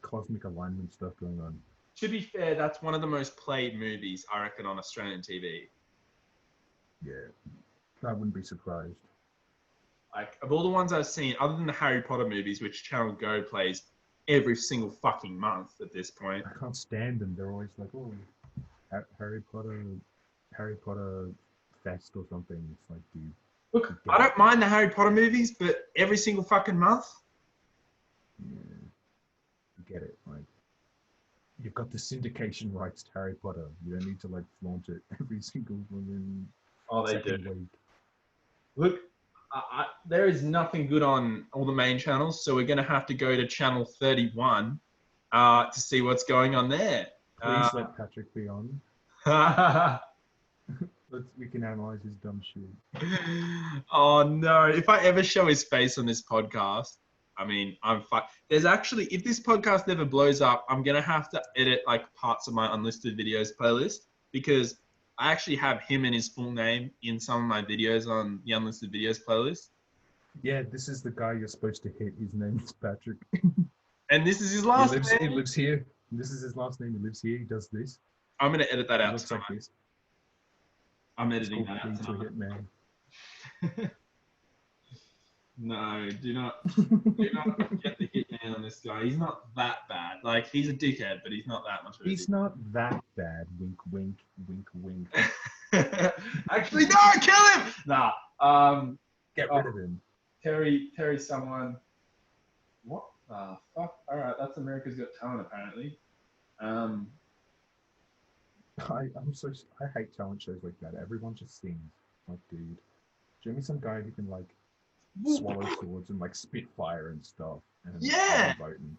cosmic alignment stuff going on. To be fair, that's one of the most played movies, I reckon, on Australian TV. Yeah, I wouldn't be surprised. Like, of all the ones I've seen, other than the Harry Potter movies, which Channel Go plays every single fucking month at this point. I can't stand them. They're always like, oh. Harry Potter Fest or something. It's like, dude, Look, you I get it. don't mind the Harry Potter movies, but every single fucking month. Yeah, you get it. Like, you've got the syndication rights to Harry Potter. You don't need to like flaunt it every single woman Oh, they do. second week. Look, there is nothing good on all the main channels, so we're going to have to go to channel 31 to see what's going on there. Please let Patrick be on. Uh, We can analyze his dumb shit. oh no! If I ever show his face on this podcast, I mean, I'm fucked. There's actually, if this podcast never blows up, I'm gonna have to edit like parts of my unlisted videos playlist because I actually have him and his full name in some of my videos on the unlisted videos playlist. Yeah, this is the guy you're supposed to hit. His name is Patrick. And this is his last name. He lives here. This is his last name. He lives here. He does this. I'm gonna edit that He out. looks like this. I'm It's editing called that out. Lead to a Hitman. No, do not get the hitman on this guy. He's not that bad. Like, he's a dickhead, but he's not that much of a He's not that bad. Wink, wink, wink, wink. Actually, no, kill him! Nah. Get rid of him. Terry someone. What the fuck? Alright, that's America's Got Talent, apparently. I hate talent shows like that. Everyone just sings. Like, dude, show me some guy who can like swallow swords and like spit fire and stuff. And Yeah. I'm voting.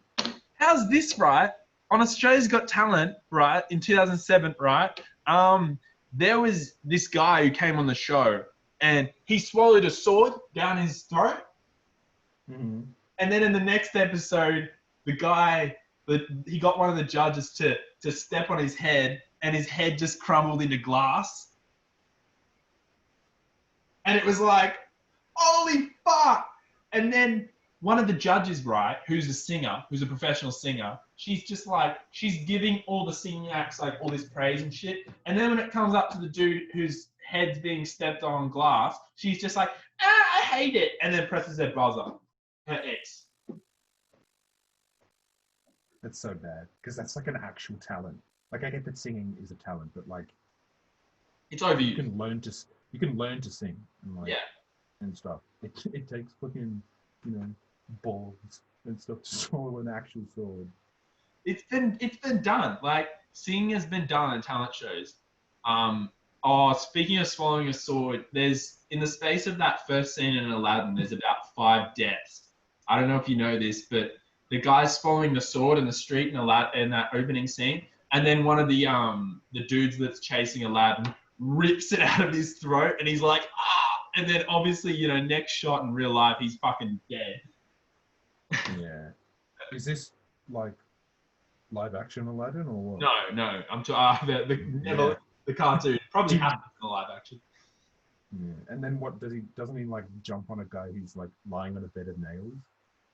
How's this, right? On Australia's Got Talent, right, in 2007, right? There was this guy who came on the show and he swallowed a sword down his throat. Mm-hmm. And then in the next episode, he got one of the judges to step on his head and his head just crumbled into glass. And it was like, holy fuck. And then one of the judges, right, who's a professional singer, she's just like, she's giving all the singing acts like all this praise and shit. And then when it comes up to the dude whose head's being stepped on glass, she's just like, I hate it. And then presses her buzzer. Her ex. That's so bad because that's like an actual talent. Like, I get that singing is a talent, but like, It's over you can learn to sing and like and stuff. It takes fucking balls and stuff to swallow an actual sword. It's been done. Like, singing has been done in talent shows. Speaking of swallowing a sword, there's in the space of that first scene in Aladdin, there's about 5 deaths. I don't know if you know this, but the guy's swallowing the sword in the street in that opening scene, and then one of the dudes that's chasing Aladdin rips it out of his throat, and he's like, ah! And then obviously, next shot in real life, he's fucking dead. Yeah. Is this like live action Aladdin or what? No. I'm the cartoon probably happened in the live action. Yeah. And then what doesn't he like jump on a guy who's like lying on a bed of nails?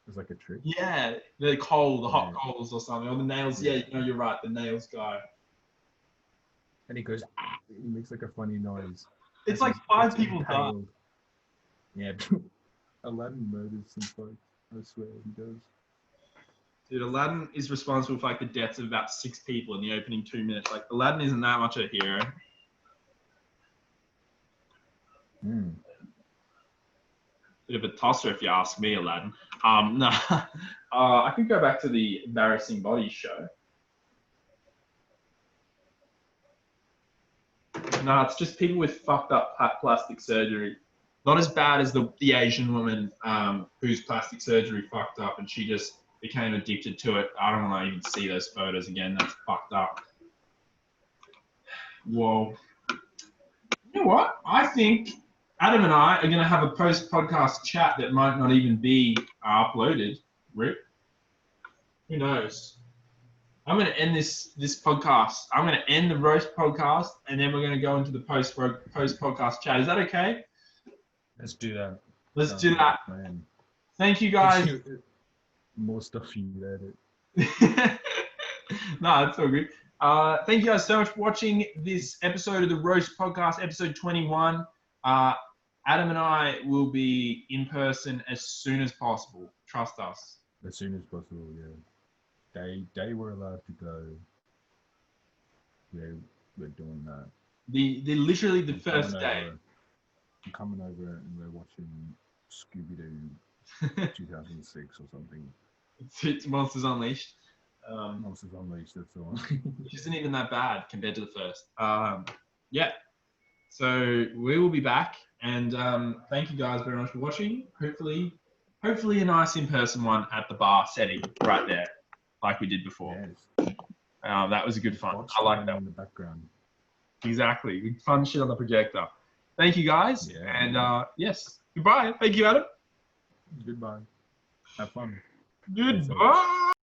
It's like a trick. Yeah, the hot coals or something, or the nails. Yeah, you're right, the nails guy. And he goes, ah! He makes like a funny noise. It's like 5 people died. Yeah, Aladdin murders some folks. I swear he does. Dude, Aladdin is responsible for like the deaths of about 6 people in the opening 2 minutes. Like, Aladdin isn't that much of a hero. Bit of a tosser if you ask me, Aladdin. No, I could go back to the embarrassing body show. No, it's just people with fucked up plastic surgery. Not as bad as the Asian woman whose plastic surgery fucked up and she just became addicted to it. I don't want to even see those photos again. That's fucked up. Whoa. You know what? I think Adam and I are going to have a post-podcast chat that might not even be uploaded. Rip. Who knows? I'm going to end this podcast. I'm going to end the roast podcast, and then we're going to go into the post-podcast chat. Is that okay? Let's do that. Let's do that. Thank you, guys. More stuff you edit. No, it's all good. Thank you guys so much for watching this episode of the Roast Podcast, episode 21. Adam and I will be in person as soon as possible. Trust us. As soon as possible, yeah. Day we're allowed to go. Yeah, we're doing that. The literally the I'm first coming day. over- I'm coming over and we're watching Scooby-Doo 2006 or something. It's Monsters Unleashed. Monsters Unleashed, that's the one. Which isn't even that bad compared to the first. Yeah. So we will be back, and thank you guys very much for watching. Hopefully a nice in-person one at the bar setting right there, like we did before. Yes. That was a good fun. Watch I like that. in the background. Exactly. Fun shit on the projector. Thank you guys, Yeah. and yes, goodbye. Thank you, Adam. Goodbye. Have fun. Goodbye.